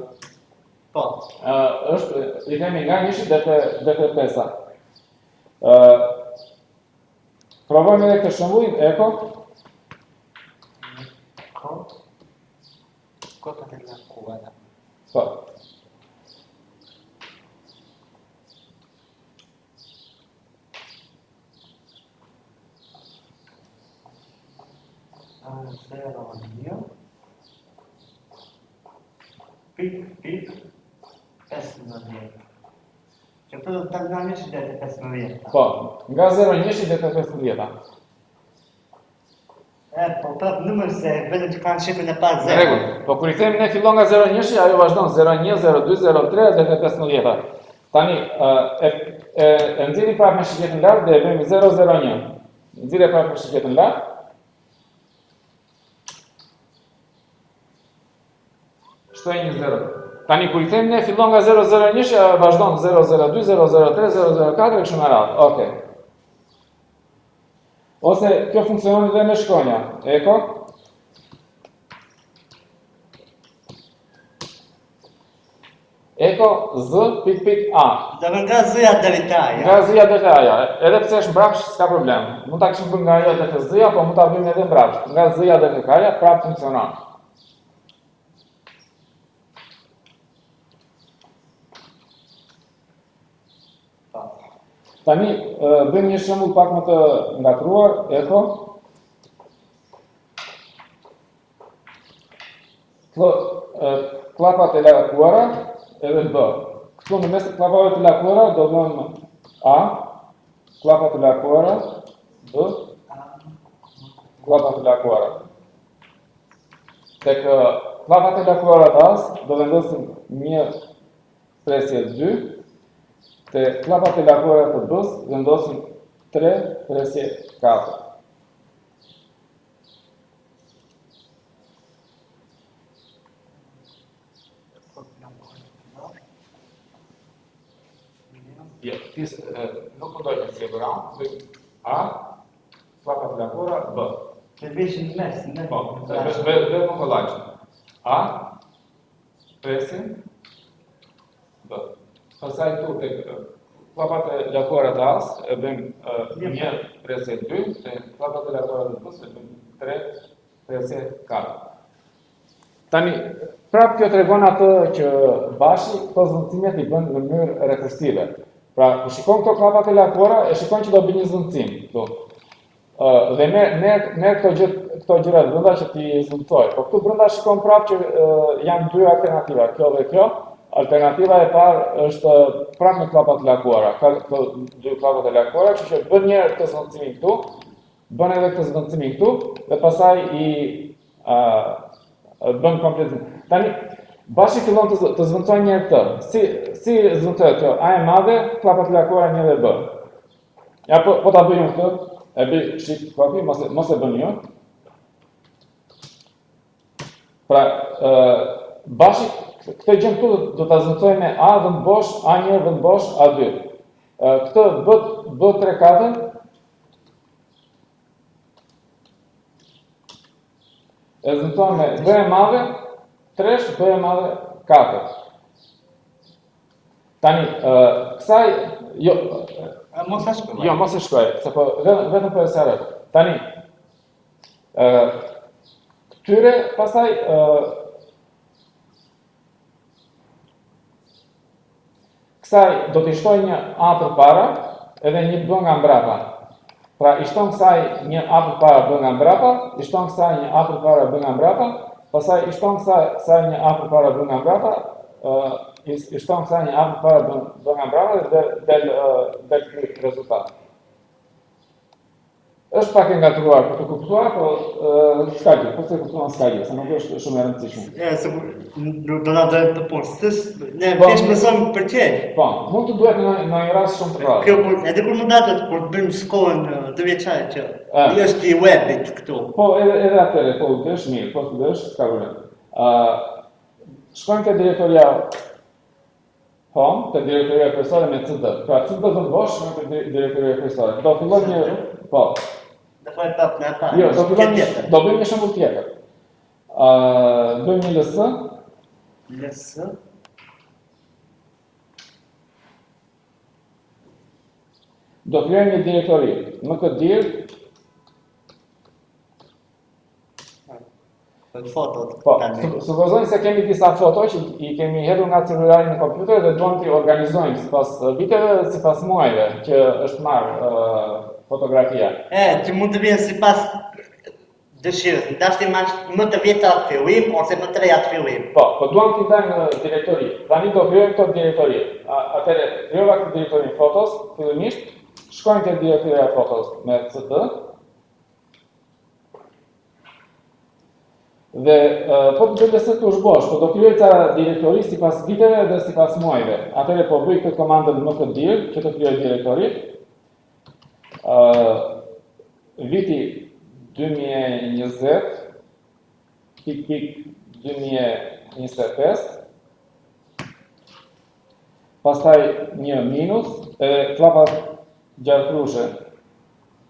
Po. Është i themi nga 1 deri te 5. Provojmë edhe këtë shembull, eko. Cota della quadra. Po. Pik, 15. Që të të nga 1 deri te 15. Po, nga 0,1 deri te 15. Po prap numër se vetëm që kanë shifrën e parë 0. Rregull. Po kur I themi ne fillon nga 0,1, ajo vazhdon 0,1, 0,2, 0,3 deri te 15. Tani e nxjerrim prapë me shiketën lart dhe e bëjmë 0,01. Nxjerrë prapë me shiketën lart. Shtoj një 0. Tani kur I themi ne fillon nga 0,01, ajo vazhdon 0,02, 0,03, 0,04 e kështu me radhë. Okej. Ose kjo funksionon edhe me shkronja. Eko. Eko z.a. Do nga z-ja deri te a-ja. Nga z-ja deri te a-ja. Edhe pse është mbrapsht, s'ka problem. Mund ta kishim bërë nga a-ja deri te z-ja, po mund ta bëjmë edhe mbrapsht. Nga z-ja deri te a-ja prapë funksionon. Tani bëjmë një shembull pak më të ngatruar, eko. Klapat e lakuara edhe B. Këtu në mes të klapave të lakuara do vëmë A, klapat e lakuara, B, klapat e lakuara. Tek klapat e lakuara të as do vendosim një presje 2. Te klapat e lakuara të B-s vendosim 3 presje 4. Ja, nuk mundoj të siguron, A, klapat e lakuara, B. Që vishë në mes, në Po, vetëm kollajsh. A, presje, B. Pastaj këtu tek klapat e lakuara të as e bëjmë 1 presje 2, te klapat e lakuara të B-s e bëjmë 3 presje 4. Tani, prapë kjo tregon atë që Bashi këto zëndësimet I bën në mënyrë rekursive. Pra, kur shikon këto klapat e lakuara, e shikon që do bëj një zëndësim këtu. Dhe merr këto gjëra brenda që ti zëndësoj. Po këtu brenda shikon prapë që janë dy alternativa, kjo dhe kjo. Alternativa e parë është prapë me klapat e lakuara. Ka këto dy klapat e lakuara, kështu që bën një këtë zëndësimin këtu, bën edhe këtë zëndësimin këtu dhe pastaj bën komplet. Tani Bashi fillon të zvendçoj një herë këtë. Si zvendçohet kjo? A e madhe, klapat e lakuara 1 dhe B. Ja po ta bëjmë këtë, e bëj shift copy, mos e bën ju. Pra, Bashi këtë gjë këtu do ta zvendçoj me A vend bosh, A1 vend bosh, A2. Këtë B3-4 e zvendçoj me B e madhe 3, B e madhe 4. Tani, kësaj, mos e shkruaj. Jo, mos e shkruaj, se po vetëm po e seroj. Tani, këtyre pastaj kësaj do t'i shtoj një A përpara edhe një B nga mbrapa. Pra, I shton kësaj një A përpara B nga mbrapa, I shton kësaj një A përpara B nga mbrapa, pastaj I shton kësaj një A përpara B nga mbrapa, I shton kësaj një A përpara B nga mbrapa dhe del rezultat. Është pak e ngatruar për të kuptuar, po s'ka gjë, po se kuptuan s'ka gjë, se nuk është shumë e rëndësishme. Do na dohet të punës, ne thjesht mësojmë për qejf. Po, mund të duhet në një rast shumë të rrallë. Kjo edhe kur mundatet kur bëjmë shkollën 2 vjeçare që është I webit këtu. Po, edhe atëre, po, është mirë, po të dësh, s'ka problem. shkojmë te direktoria home, te direktoria kryesore me CD. Pra CD vendbosh shkojmë te direktoria kryesore. Do fillojmë një po. Do fal pap në pa. Jo, do bëjmë një shembull tjetër. Bëjmë një LS. LS. Do krijojmë një direktori. MKDir fotot. Po, supozojmë se kemi disa foto që i kemi hedhur nga celulari në kompjuter dhe duam t'i organizojmë sipas viteve, sipas muajve që është marrë fotografia. Që mund të vjen sipas dëshirës. Dashni më të vjetë atë fillim ose më të reja atë fillim. Po duam t'i ndajmë në direktori. Tani do krijojmë këto direktori. Atëherë krijova këtë direktori fotos, fillimisht shkojmë te direktoria fotos me CD. Dhe po të bëjë të shbosh, po do krijoj ca direktori sipas viteve dhe sipas muajve. Atëherë po bëj këtë komandën mkdir që të krijoj direktori. Viti 2020 2025. Pastaj një minus e klapa gjarkrushe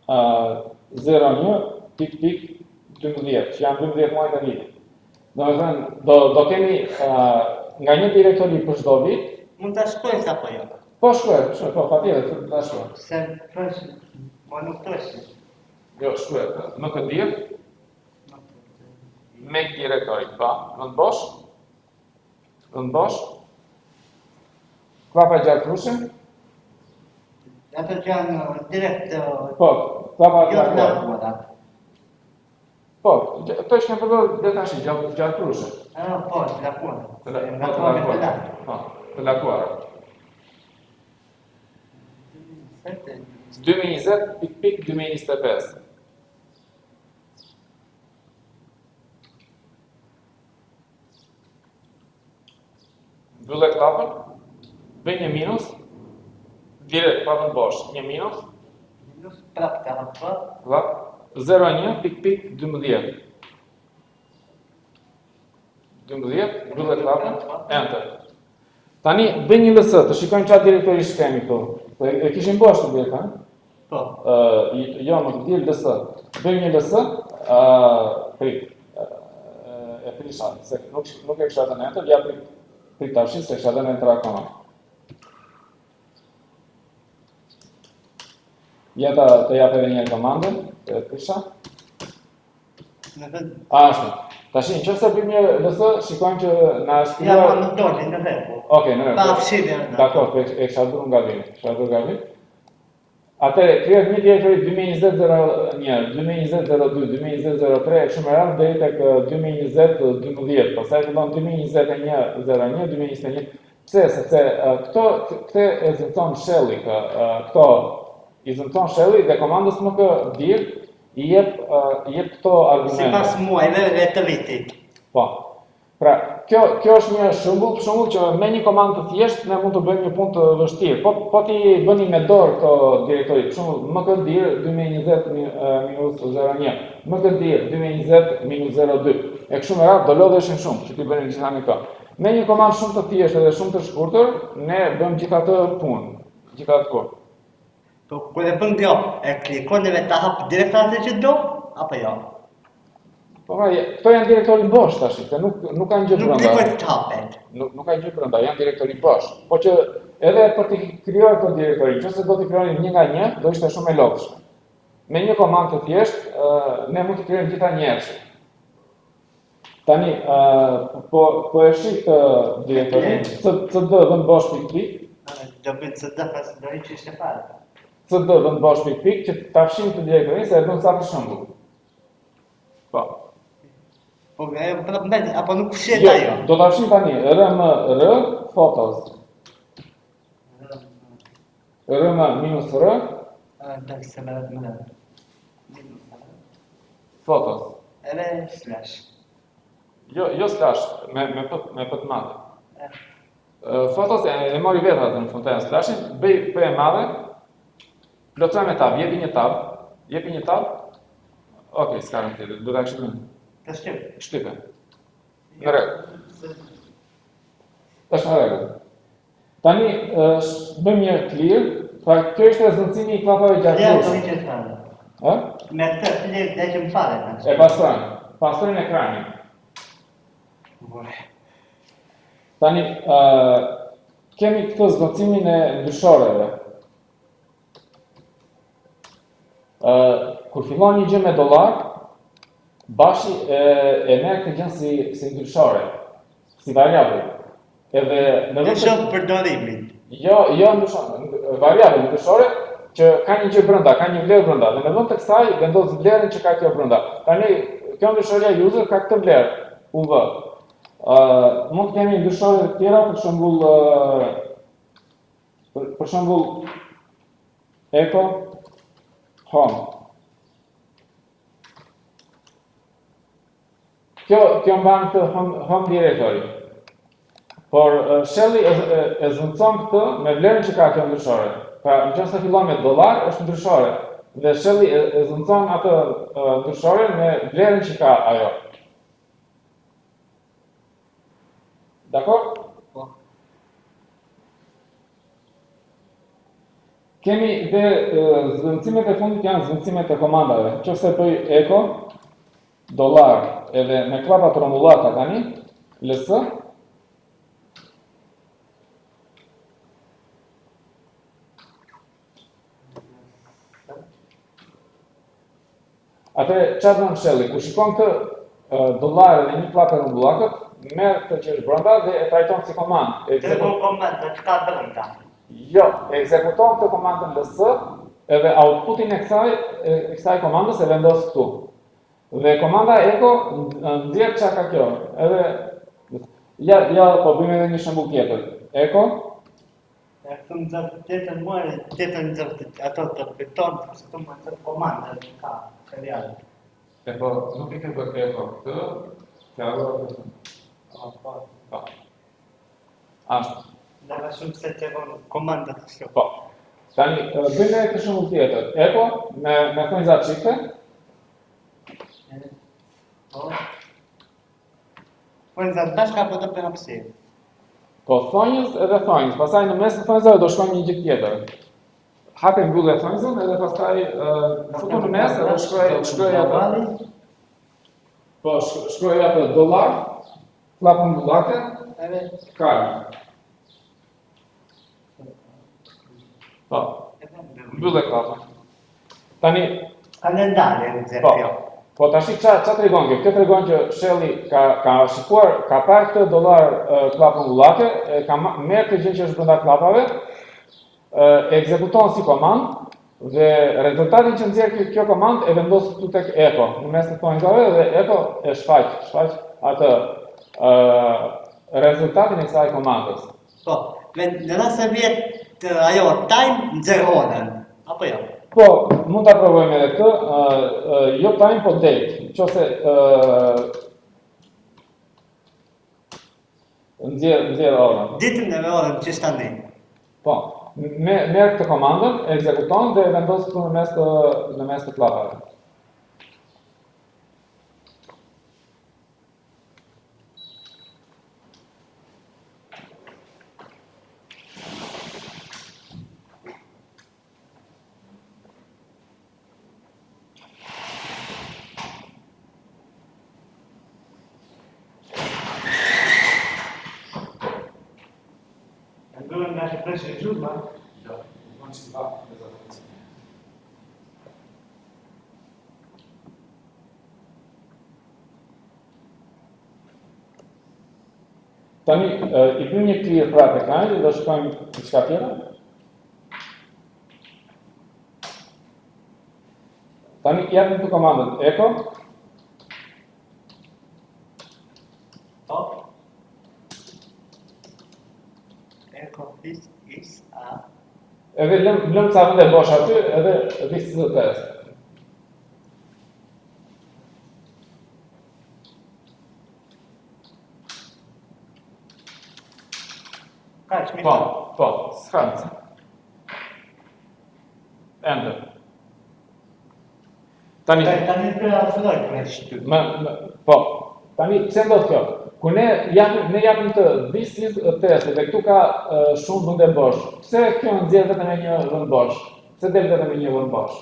01 12, që janë 12 muaj të vitit. Domethënë, do kemi nga një direktori për çdo vit. Mund ta shkruajmë apo jo? Po shkruaj, po patjetër, ta shkruaj. Se thosh, po nuk thosh. Jo, shkruaj. MKDir me direktori, pa, vendbosh. Klapa gjarkrushe. Ato që janë direkt. Po, klapa gjarkrushe. Po, to është në përdor dhe tash gjarkrushe. Po, të lakuara. Po, të lakuara. 2020.2025. Mbyllë klapën, bëj një minus, direkt pa vendbosh, një minus. Minus prap ka po. 01.12. 12, mbyllë klapën, enter. Tani bëj një LS, të shikojmë çfarë direktorish kemi këtu. E kishim bosh të direkt, ha? Po. Jo, më të dirë LS. Bëj një LS, prit. E prisha, se nuk e kisha dhënë enter, ja prit tashin se kisha dhënë enter akoma. Ja të jap edhe një komandën, e prisha. Ashtu. Tashin, nëse bëjmë një LS, shikojmë që na shpjegon. Ja, në dorë, në rregull. Okej, në rregull. Pa fshirje. Dakor, e kisha bërë gabim. Atëherë, krijohet një direktori 2020-01, 2020-02, 2020-03, kështu me radhë deri tek 2020-12, pastaj fillon 2021-01, 2021. Pse? Sepse këtë e zëmton Shelli, këto i zëmton Shelli dhe komandës MKDir i jep këto argumente. Sipas muajve dhe të vitit. Po. Pra, kjo është një shembull që me një komandë të thjeshtë ne mund të bëjmë një punë të vështirë. Po ti bëni me dorë këto direktori, për shembull MKDir 2020-01, MKDir 2020-02. E kështu me radhë do lodheshin shumë që ti bëni gjithë këto. Me një komandë shumë të thjeshtë dhe shumë të shkurtër, ne bëjmë gjithë atë punë, gjithë atë kohë. Po kur e bën kjo, e klikon dhe ta hap direkt atë që do apo jo? Po këto janë direktori bosh tash, se nuk kanë gjë brenda. Nuk klikoj të hapet. Nuk kanë gjë brenda, janë direktori bosh. Po që edhe për të krijuar këto direktori, nëse do t'i krijojmë një nga një, do ishte shumë e lopshme. Me një komandë të thjeshtë, ne mund të krijojmë gjitha njerëzit. Tani, po e shih këtë direktori, CD vendbosh pikpik. Do bëj CD pas do i çështë fare. CD vendbosh pikpik që ta fshim të direktorin se e bën sa për shembull. Po. Po apo nuk fshet ajo? Do ta fshim tani RMR fotos. RM-R. Tak se më radh. Fotos. Edhe slash. Jo slash, me për të madhe. Fotos e mori vetë atë në fontenë slashin, bëj për e madhe, plotësoj me tab, jepi një tab. Okej, s'ka rëndë tjetër, do ta kështu. Të shtyp. Shtype. Në rregull. është në rregull. Tani bëjmë një clear, pra kjo është rëzëndësimi i klapave gjatë Ja, rrugës. të viqe të fanë. Ë? Me këtë clear dhe që më fare. E pastrojnë ekranin. Tani, kemi këtë zbërcimin e ndryshoreve. Kur fillon një gjë me dollar, bashi e merr këtë gjën si ndryshore, si variabël. Edhe në Në shumë përdorimin. Jo variabël ndryshore që ka një gjë brenda, ka një vlerë brenda, dhe në vend të kësaj vendos vlerën që ka kjo brenda. Tani kjo ndryshorja user ka këtë vlerë, UV. Mund të kemi ndryshore të tjera, për shembull echo home. Kjo mban të home directory. Por shelli e zëvendëson këtë me vlerën që ka kjo ndryshore. Pra, nëse fillon me dollar, është ndryshore. Dhe shelli e zëvendëson atë ndryshore me vlerën që ka ajo. Dakor? Kemi dhe zëvendësimet e fundit janë zëvendësimet e komandave. Nëse bëj echo dollar edhe me klapa trombullata tani, ls atëre çfarë bën shelli? Kur shikon këtë dollar dhe një klapë trombullakët, merr këtë që është brenda dhe e trajton si komandë. Të bu komandë, që ka brenda. Jo, e ekzekuton këtë komandën ls edhe outputin e kësaj komandës e vendos këtu. Dhe komanda echo nxjerr çka ka kjo. Edhe ja po bëjmë edhe një shembull tjetër. Echo E këmë të muare, ato të beton, se të më të komandë, ka, serial. e po nuk e ke bërë echo këtë, po. Ashtu. Dhe me shumë se të vonë komandë të shumë. Po. Tani bëjmë edhe shembull tjetër. Echo me thonjza çifte. Po në zatë bashka po të për hapësirë. Po thonjës edhe thonjës, pastaj në mes të thonjësave do shkojmë një gjë tjetër. Hape mbyll e thonjëzën edhe pastaj futu në mes edhe shkruaj atë. Po shkruaj atë dollar, klapën mbyllake, edhe kar. Po. Mbyll e klapën. Tani Kalendare në zërë. Po tash ç'a tregon kjo? Kjo tregon që shelli ka shikuar, ka parë këtë dollar klapën mbyllake, ka merr këtë gjë që është brenda klapave, e ekzekuton si komandë dhe rezultatin që nxjerr kjo komandë e vendos këtu tek echo, në mes të thonjzave dhe echo e shfaq atë rezultatin e kësaj komandës. Po, në rast se vjet ajo time nxerronën, apo jo? Po, mund ta provojmë edhe këtë, jo time po date, nëse nxjerr orën. Ditën e orën që tani. Po, merr këtë komandën, e ekzekuton dhe e vendos këtu në mes të klapave. Byłem na przepraszam źródła. Tani, i bëjmë një clear prap ekranit dhe do shkojmë diçka tjetër. Tani japim të komandën echo. Po. Echo this is a. Edhe lëm ca vende bosh aty edhe this is the test. Kaç mi? Po, s'ka. Enter. Tani Tani për afroj me shtu. po. Tani, pse ndodh kjo? Kur ne japim të this is a test dhe këtu ka shumë vende bosh. Pse kjo nxjerr vetëm me një vend bosh? Pse del vetëm me një vend bosh?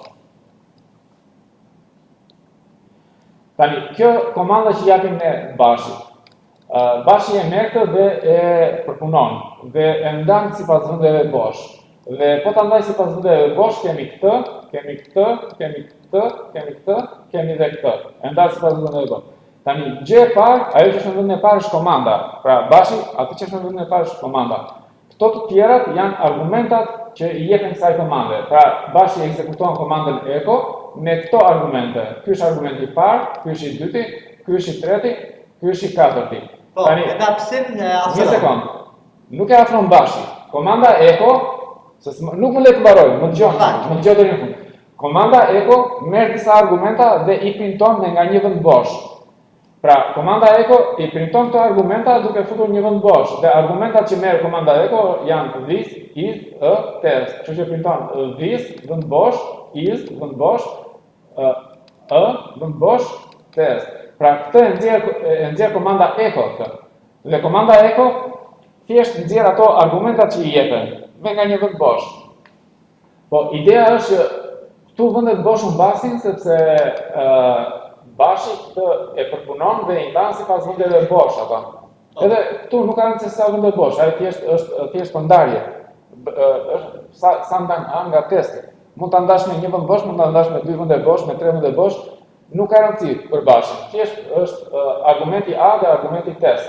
Tani, kjo komanda që japim ne bashit. Bashi e merr këtë dhe e përpunon dhe e ndan sipas vendeve bosh. Dhe po ta ndaj sipas vendeve bosh kemi këtë, kemi këtë, kemi këtë, kemi këtë, kemi dhe këtë. E ndan sipas vendeve bosh. Tani, gjë e parë, ajo që është në vendin e parë është komanda. Pra, bashi, atë që është në vendin e parë është komanda. Këto të tjerat janë argumentat që i jepen kësaj komande. Pra, bashi ekzekuton komandën echo me këto argumente. Ky është argumenti i parë, ky është i dyti, ky është i treti, ky është i katërti. Po, edhe pse në afron. Një sekond. Nuk e afron bashi. Komanda echo, nuk më le të mbaroj, më dëgjoj deri në fund. Komanda echo merr disa argumenta dhe i printon me nga një vend bosh. Pra, komanda echo i printon këto argumenta duke futur një vend bosh. Dhe argumentat që merr komanda echo janë this is a test. Kështu që printon this vend bosh, is vend bosh, a vend bosh, test. Pra, këtë e nxjerr komanda echo këtë. Dhe komanda echo thjesht nxjerr ato argumentat që i jepen me nga një vend bosh. Po, ideja është që këtu vendet bosh u mbasin sepse bashi këtë e përpunon dhe i ndan sipas vendeve bosh ato. Edhe këtu nuk ka rëndësi sa vende bosh, ai është thjesht ndarje. Sa ndan nga testi. Mund ta ndash me një vend bosh, mund ta ndash me dy vende bosh, me tre vende bosh, nuk ka rëndësi për bashin. Thjesht është argumenti A dhe argumenti test.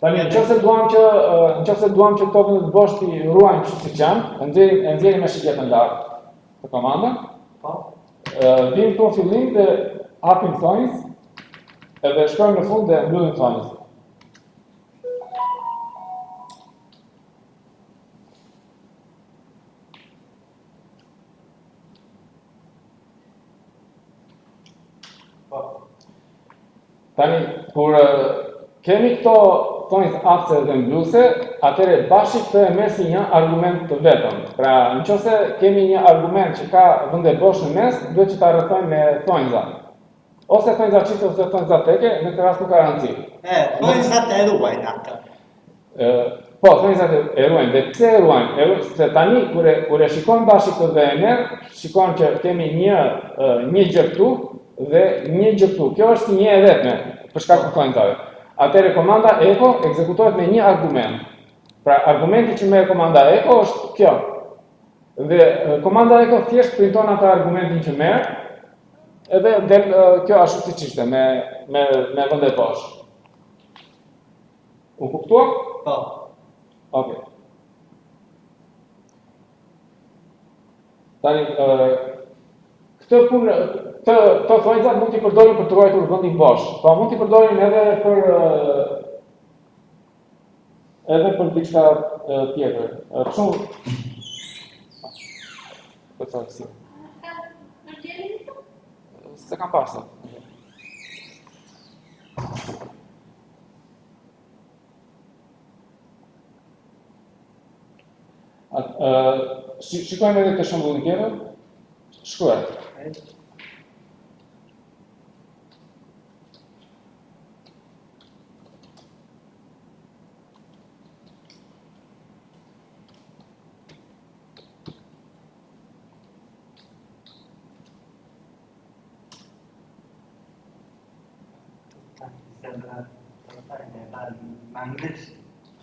Tani nëse duam që këto vende bosh ti ruajmë kështu siç janë, e nxjerrim me shitje të lartë të komandën. Po. Vim këtu në fillim dhe hapim thonjës, edhe shkojmë në fund dhe mbyllim thonjës. Tani, kur kemi këto thonjës hapse dhe mbyllse, atëherë bashi këtë e merr si një argument të vetëm. Pra, nëse kemi një argument që ka vende bosh në mes, duhet që ta rrethojmë me thonjza. Ose thonjza çifte ose thonjza teke, në këtë rast nuk ka rëndësi. Thonjzat e ruajnë atë. Po, thonjzat e ruajnë. Dhe pse e ruajnë? Se tani kur e shikon bashi këtë dhe e merr, shikon që kemi një gjë këtu dhe një gjë këtu. Kjo është si një e vetme për shkak të thonjzave. Atëherë komanda echo ekzekutohet me një argument. Pra, argumenti që merr komanda echo është kjo. Dhe komanda echo thjesht printon atë argumentin që merr, edhe del kjo ashtu siç ishte me vende bosh. U kuptua? Po. Okej. Tani këtë punë, këto thonjza mund t'i përdorim për të ruajtur vendin bosh. Po mund t'i përdorim edhe për diçka tjetër. Për shembull, po thoj si. Se kam pasur. Shikojmë edhe këtë shembullin tjetër. Shkruaj.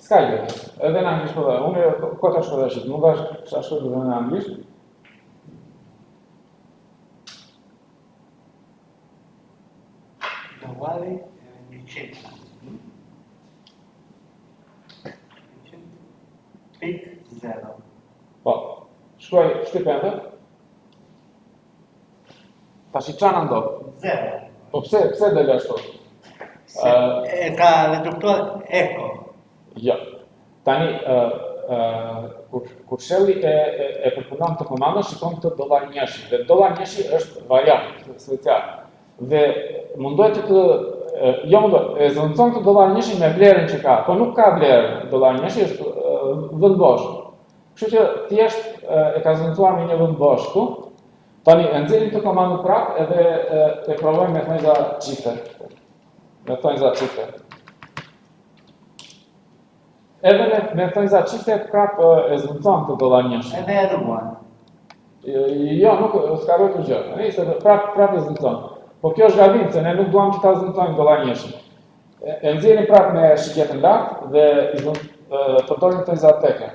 S'ka gjë, edhe në anglisht po dhe, unë kota shkodha shqip, nuk është shkodha dhe në anglisht. Dovali një qetë. Pik 0. Po, shkruaj shtypente. Tash i çana ndodh? 0. Po pse del ashtu? E ka reduktor echo. Jo. Tani, kur shelli e përpunon këtë komandë, shikon këtë dollar njëshi. Dhe dollar njëshi është variabël special. Dhe mundohet e zëvendëson këtë dollar njëshi me vlerën që ka. Po nuk ka vlerë dollar njëshi, është vend bosh. Kështu që thjesht e ka zëvendësuar me një vend bosh këtu. Tani, e nxjerrim këtë komandë prapë edhe e provojmë me thonjza çifte. me thonjza çifte. Edhe me thonjza çifte prap e zbulton të dollanjësh. Edhe e ruan. Jo, nuk s'ka rrugë gjë. Nëse prap e zbulton. Po kjo është gabim, se ne nuk duam që ta zbultojmë dollanjëshin. E nxjerrim prap me shigjetën lart dhe përdorim thonjza teke.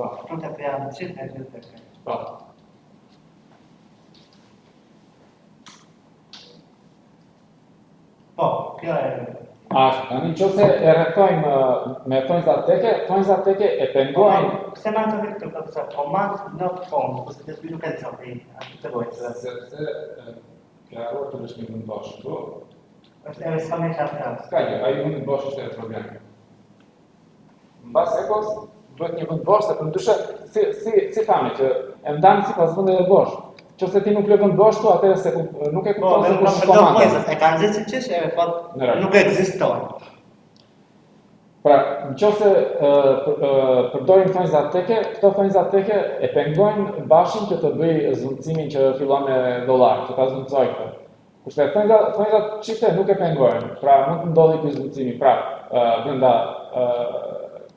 Po. Pronta për janë qifte e gjithë. Po. Po, kjo e... Tani nëse e rrethojmë me thonjza teke e pengojnë Pse ma të vetë të përsa komand në fond, ose të zbilu këtë sa për atë të vojtë. sepse kjo rrotëll është një vendbosh. është edhe s'ka me qatë. S'ka gjë, ai vendbosh është e problemi. Mbas ekos duhet një vendbosh, se përndryshe si thame që e ndanë sipas vendeve bosh. Nëse ti nuk lë vendbosh tu, atëherë se nuk e kupton se kush është komanda. E kanë zëtë si qështë, e fat nuk ekziston. Pra, nëse përdorim thonjza teke, këto thonjza teke e pengojnë bashin që të bëj zvendësimin që fillon me dollar, që ta zvendësoj këtë. Kurse thonjza çifte nuk e pengojnë, pra nuk ndodhi ky zvendësimi prap brenda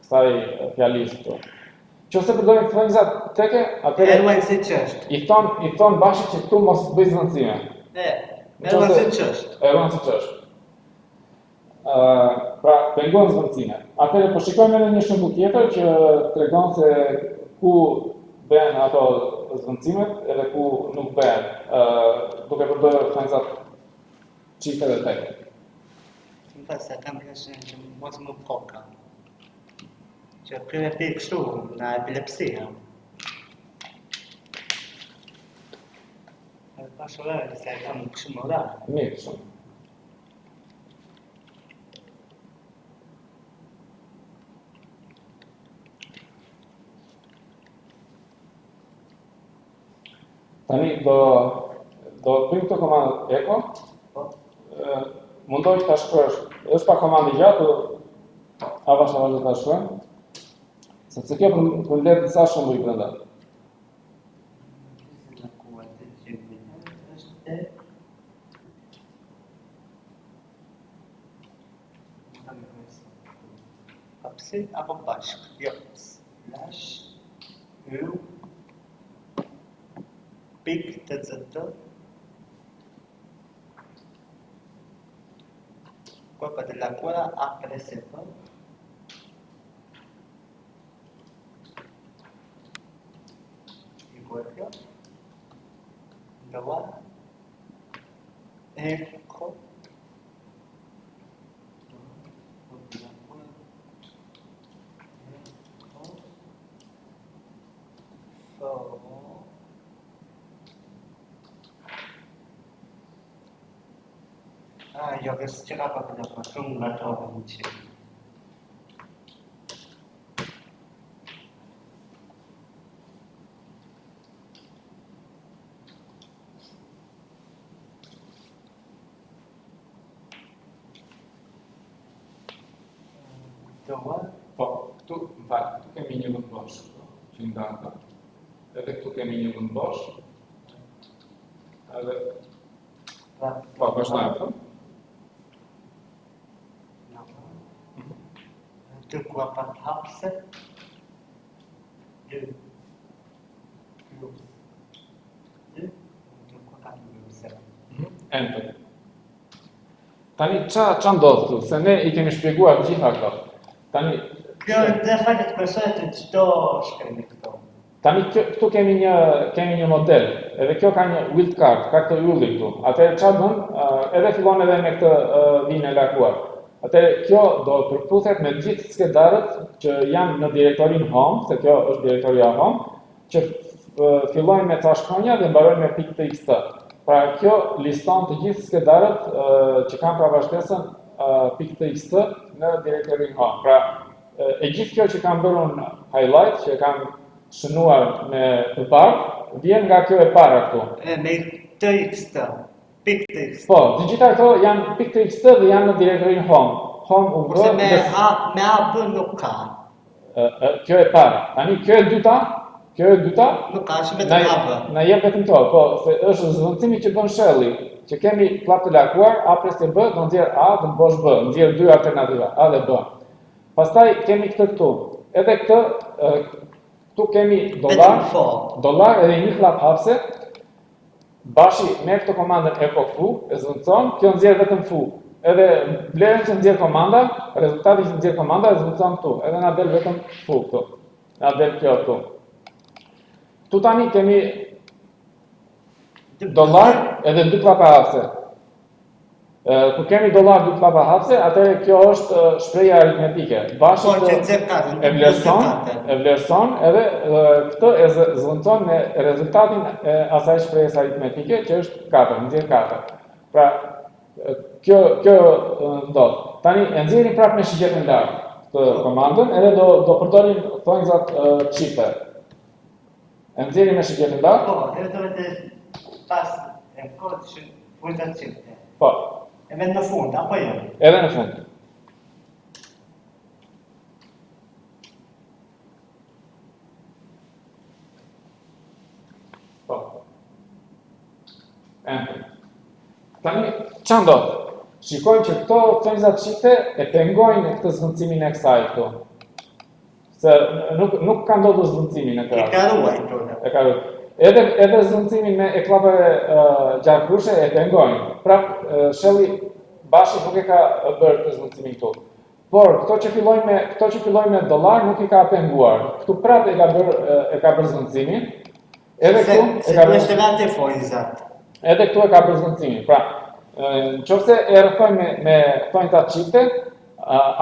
kësaj fjalisë këtu. Nëse përdorim thonjza teke, E atëherë ruajnë si qështë. i thon bashit që këtu mos bëj zvendësime. E ruajnë si qështë. E ruan si ç'është. Pra, pengon zvendësime. Atëherë po shikojmë edhe një shembull tjetër që tregon se ku bëhen ato zvendësimet edhe ku nuk bëhen, duke përdorur thonjzat çifte dhe teke. Më pas se kam përshën që mos më koka. Që kërë e pikë kështu në epilepsia. E pashorë se e kam kështu më da. Mirë, shumë. Tani do bëjmë këtë komandë eko. Mundoj që ta shkruash. Është pa komandë gjatë, avash ta shkruajmë. Sepse kjo përmbledh disa shembuj brenda. Hapsi apo bashk? Jo. Slash, u, pik të zëtë, cuerpo de la cuerda apreciado. Igual, luego, eco, yo que se llega para la patrón gato mucho. Po, këtu, më falë, këtu kemi një vend bosh, që ndanka. Edhe këtu kemi një vend bosh. Edhe po, vazhdojmë. Të kua pa të hapse, të kua pa të hapse. Enter. Tani, qa ndodhë këtu? Se ne i kemi shpjeguar gjitha këto. Tani, Kjo dhe fatet kësoj të qdo shkemi këto. Tani këtu kemi një model, edhe kjo ka një wild card, ka këtë ylli këtu. Atëherë çfarë bën? Edhe fillon edhe me këtë vinë e lakuar. Atëherë kjo do përputhet me gjithë skedarët që janë në direktorin home, se kjo është direktoria home, që fillojnë me ca shkronja dhe mbarojnë me .txt. Pra kjo liston të gjithë skedarët që kanë pravashtesën .txt në direktorin home. Pra e gjithë kjo që kanë bërë në highlight, që kanë shënuar me të bardhë, vjen nga kjo e para këtu. Me txt, .txt. Po, të gjitha këto janë .txt dhe janë në direktorin home. home u Kurse bë. me AB nuk ka. Kjo e para. Tani kjo e dyta, Nuk ka, është vetëm AB. na jep vetëm to, po se është zvendësimi që bën shelli, që kemi klap të lakuar, A pres B, do nxjerr A, do mbosh B, nxjerr dy alternativa, A dhe B. Pastaj kemi këtë këtu. Edhe këtë këtu kemi dollar edhe një klap hapse. Bashi me këtë komandën echo-fu, e zvendëson, kjo nxjerr vetëm fu. Edhe vlerën që nxjerr komanda, rezultati që nxjerr komanda e zvendëson këtu. Edhe na del vetëm fu këtu. Na del kjo këtu. Këtu tani kemi dollar edhe dy klapa hapse. Ku kemi dollar dy klapa hapse, atëherë kjo është shpreha aritmetike. Bashi e vlerëson edhe këtë e zvendëson me rezultatin e asaj shprehjes aritmetike që është 4, nxjerr 4. Pra kjo ndodh. Tani e nxjerrim prapë me shigjetën lart këtë komandën, edhe do përdorim thonjzat çifte. E nxjerrim me shigjetën lart. Po, edhe do të pas e kodë thonjzat çifte. Po. Edhe në fund, apo jo? Edhe në fund. Po. Enter. Tani, që ndodh? Shikojmë që këto thonjzat çifte e pengojnë këtë zvendësimin e kësaj këtu. Se nuk ka ndodhur zvendësimi në këtë rast. E ka ruajtur. E ka ruajtur. Edhe zvendësimin me klapave gjarkrushe e pengojnë. Prap shelli bashi nuk e ka bërë këtë zvendësimin këtu. Por këto që fillojnë me dollar nuk i ka penguar. Këtu prap e ka bërë zvendësimin. Edhe këtu e ka bërë. Edhe këtu e ka bërë zvendësimin. Pra, nëse e rrethojmë me thonjzat çifte,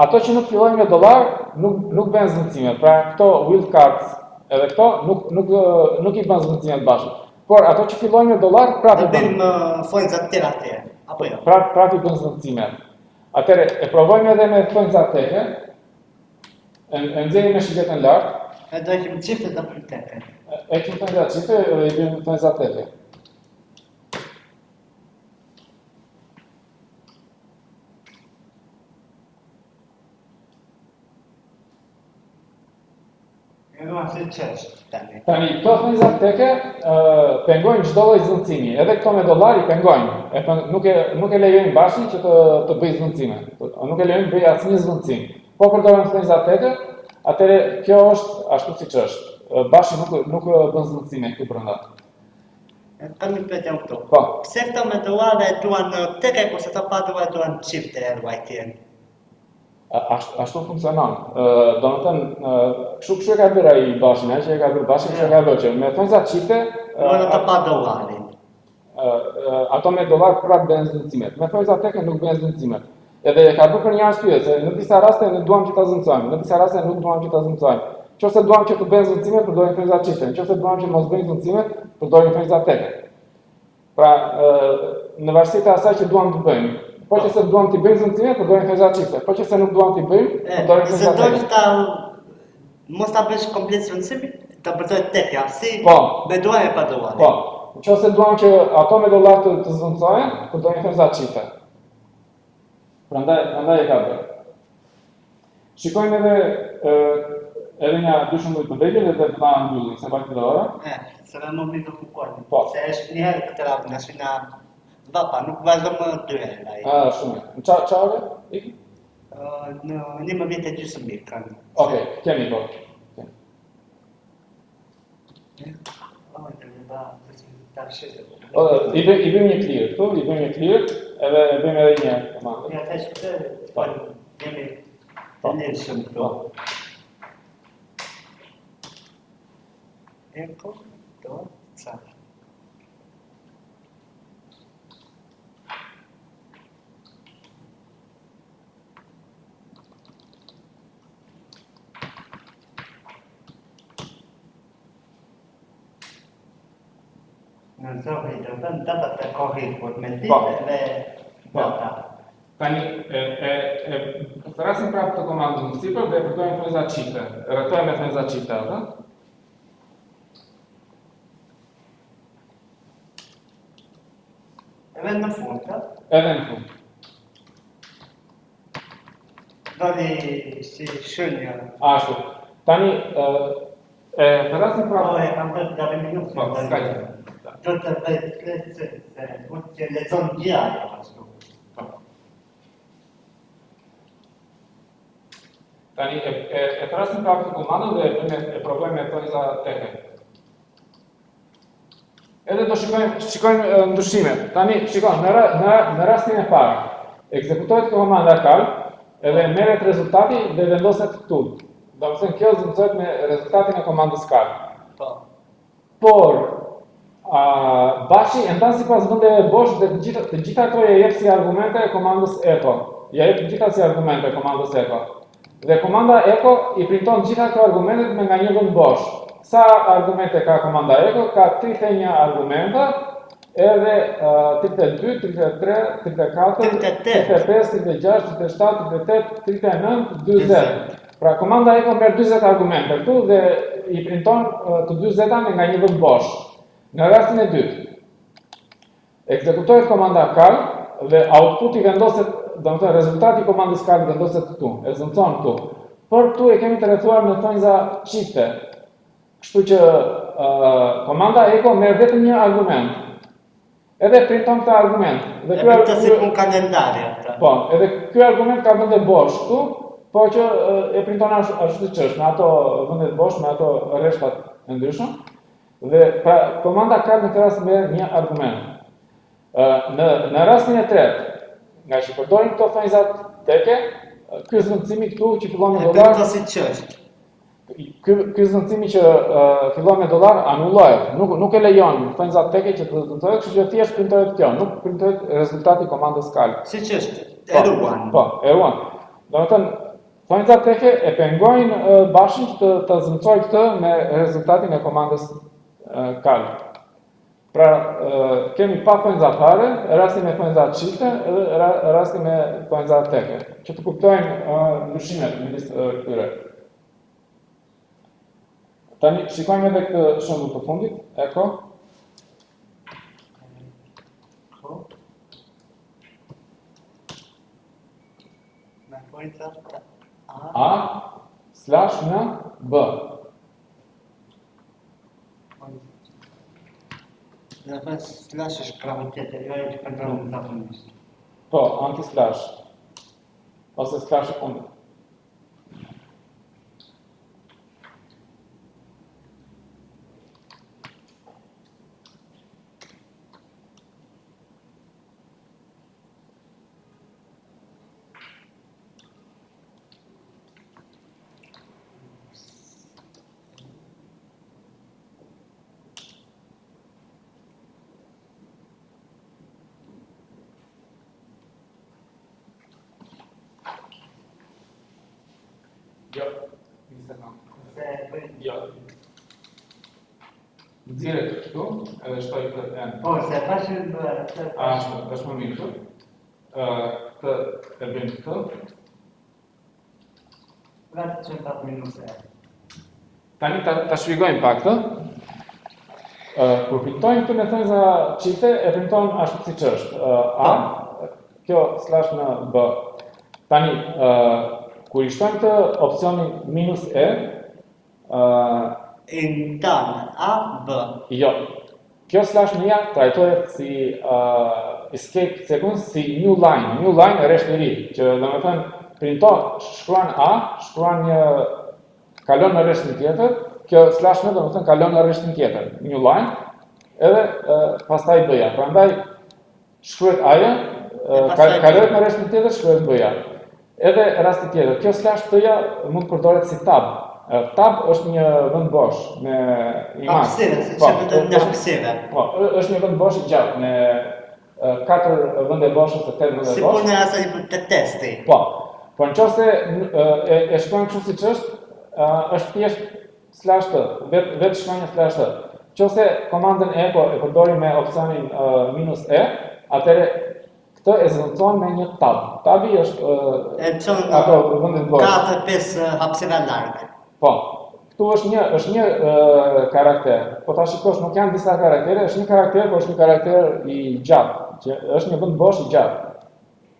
ato që nuk fillojnë me dollar nuk bën zvendësime. Pra, këto wild cards edhe këto nuk i bën zvendësimet bashkë. Por ato që fillojnë me dollar prapë bën thonjzat tjera atje, apo jo? Prapë i bën zvendësimet. Atëre e provojmë edhe me thonjzat teke. E nxjerrim me shigjetën lart. E do të çifte të teke. E kemi thonjzat çifte dhe i bëjmë thonjzat teke. Tani, këto thonjzat teke pengojnë çdo lloj zvendësimi, edhe këto me dollar i pengojnë. Nuk e lejojnë bashin që të bëjë zvendësime. Nuk e lejojnë bëjë asnjë zvendësim. Po përdoren thonjzat teke, atëre kjo është ashtu siç është. Bashi nuk bën zvendësime këtu brenda. Kam një pyetje këtu. Po. Pse këto me dollar e duan teke kurse ato pa dollar duan çifte ruajtjen? Ashtu funksionon. Domethënë, kështu e ka bërë ai bashin, që e ka bërë bashin, që e ka bërë që me thonjzat çifte, ato pa dollarin. Ato me dollar prapë bën zvendësimet. Me thonjzat teke nuk bën zvendësimet. Edhe e ka bërë për një arsye, se në disa raste ne duam që ta zvendësojmë, në disa raste nuk duam që ta zvendësojmë. Nëse duam që të bëjmë zvendësime, përdorim thonjzat çifte. Nëse duam që mos bëjmë zvendësime, përdorim thonjzat teke. Pra, në varësi të asaj që duam të bëjmë. Po që se duam t'i bëjmë zvendësime, përdorim thonjzat çifte. Po që se nuk duam t'i bëjmë, përdorim thonjzat teke. Se do mos ta bësh komplet zvendësimin, ta përdor teke, si me dollar e pa dollar. Po. Nëse duam që ato me dollar të zvendësohen, përdorim thonjzat çifte. Prandaj e ka bërë. Shikojmë edhe një dy shembuj të vogël dhe të ta mbyllim, se pak të ora. Se na më mirë të kuptojmë. Po. Se është një herë këtë radhë, nëse na vapa, nuk vazhdo më 2 herë ai. Shumë. Në çfarë ore? Në 11:30 kanë. Okej, kemi po. I bëjmë një clear këtu, i bëjmë një clear, edhe bëjmë edhe një komandë. Ja tash këtë jemi të lëshëm këtu. Ecco, do, sa. Në zohë i të vënd datat të korrigur me ditë dhe data. Tani, thrasim prapë të komandën në sipër dhe përtojmë thonjzat çifte. Rrethojmë me thonjzat çifte ato. Edhe në fund, Edhe në fund. Shkoli si shënja. Ashtu. Tani, të rasin pra... Po, e kam bërë të minutë. Po, s'ka gjë. Do të bëjt këtë se mund që lexon gjallë ashtu. Tani, e të rasin pra këtë komandën dhe e probleme të tojza teke. Edhe do shikojmë ndryshime. Tani, shikojmë, në rastin e parë, ekzekutohet komanda cal, edhe merret rezultati dhe vendoset këtu. Do të thënë kjo zëvendësohet me rezultatin e komandës cal. Po. Por Bashi e ndan sipas vendeve bosh dhe të gjitha ato ja jep si argumente e komandës echo. Ja jep të gjitha si argumente e komandës echo. Dhe komanda echo i printon gjitha ato argumentet me nga një vend bosh. Sa argumente ka komanda echo? Ka 31 argumente, edhe 32, 33, 34, 35, 36, 37, 38, 39, 40. Pra komanda echo merr 40 argumente këtu dhe i printon të 40-ta nga një vend bosh. Në rastin e dytë, ekzekutohet komanda cal dhe outputi vendoset, domethënë rezultati i komandës cal vendoset këtu, e zëvendëson këtu. Por këtu e kemi të rrethuar me thonjza çifte. Kështu që komanda echo merr vetëm një argument. Edhe printon këtë argument. Dhe këtë si pun kalendari. Po, edhe ky argument ka vende bosh këtu, po që e printon ashtu siç është, me ato vende bosh, me ato rreshtat e ndryshme. Dhe pra komanda cal në këtë rast merr një argument. Në rastin e tretë, nga që përdorim këto thonjzat teke, ky zëvendësimi këtu që fillon me dollar. Këtë si ç'është. Ky zëvendësimi që fillon me dollar anullohet, nuk e lejon thonjzat teke që të zëvendësohet, kështu që thjesht printohet kjo, nuk printohet rezultati i komandës cal. Siç është, e ruan. Po, e ruan. Domethënë thonjzat teke e pengojnë Bashin të zëvendësojë këtë me rezultatin e komandës cal. Pra, kemi pa thonjza fare, rastin me thonjza çifte, edhe rastin me thonjza teke, që të kuptojmë ndryshimet midis këtyre. Tani shikojmë edhe këtë shembull të fundit, echo. Me thonjza A/në B. Dhe dhe slash është gravitete, jo e që përdojnë në zakonisht. Po, anti-slash. Ose slash e fundit. Jo, një sekundë. Jo. Nxjerrë këtu, edhe shtoj këtë N. Po, se fashin Ashtu, është më mirë këtu. Këtë e bëjmë këtu. Vratë që 4 minuse. Tani ta shpjegojmë pak këtë. Kur printojmë këtë me thonjza çifte, e printojmë ashtu siç është. A, kjo slash në B. Tani, kur i shtojmë të opsionin minus E, Intan, A, B. jo, kjo slash një trajtohet si escape sequence, si new line. New line e rresht e ri, që do me thënë, shkruan A, shkruan një, kalon në rresht një tjetër, kjo slash në do me thënë kalon në rresht një tjetër, new line, edhe pastaj B-ja. Prandaj, shkruhet A-ja, kalon në rresht një tjetër, shkruhet B-ja. Edhe rasti tjetër, kjo slash T-ja mund përdoret si tab. Tab është një vend bosh me imazh. Hapësirë, që vëndën në hapësirë. Po, është një vend bosh i gjatë me 4 vende bosh ose 8 vende bosh. Si punë asaj të testi. Po. Po nëse e shkruajmë kështu siç është thjesht slash T, vetë shkronja slash T. Nëse komandën echo e përdorim me opsionin minus E, atëherë këtë e zëvendëson me një tab. Tabi është ato vendet bosh. 4-5 hapësira larg. Po. Këtu është një karakter. Po ta shikosh, nuk janë disa karaktere, është një karakter, por është një karakter i gjatë, që është një vend bosh i gjatë.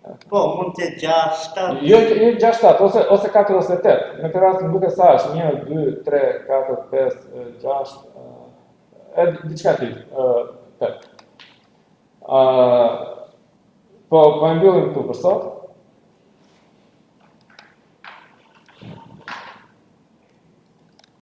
Po, mund të 6, 7. Jo 6-7, ose 4 ose 8. Në këtë rast më duket sa është 1, 2, 3, 4, 5, 6, diçka tillë, 8. Po e mbyllim këtu për sot.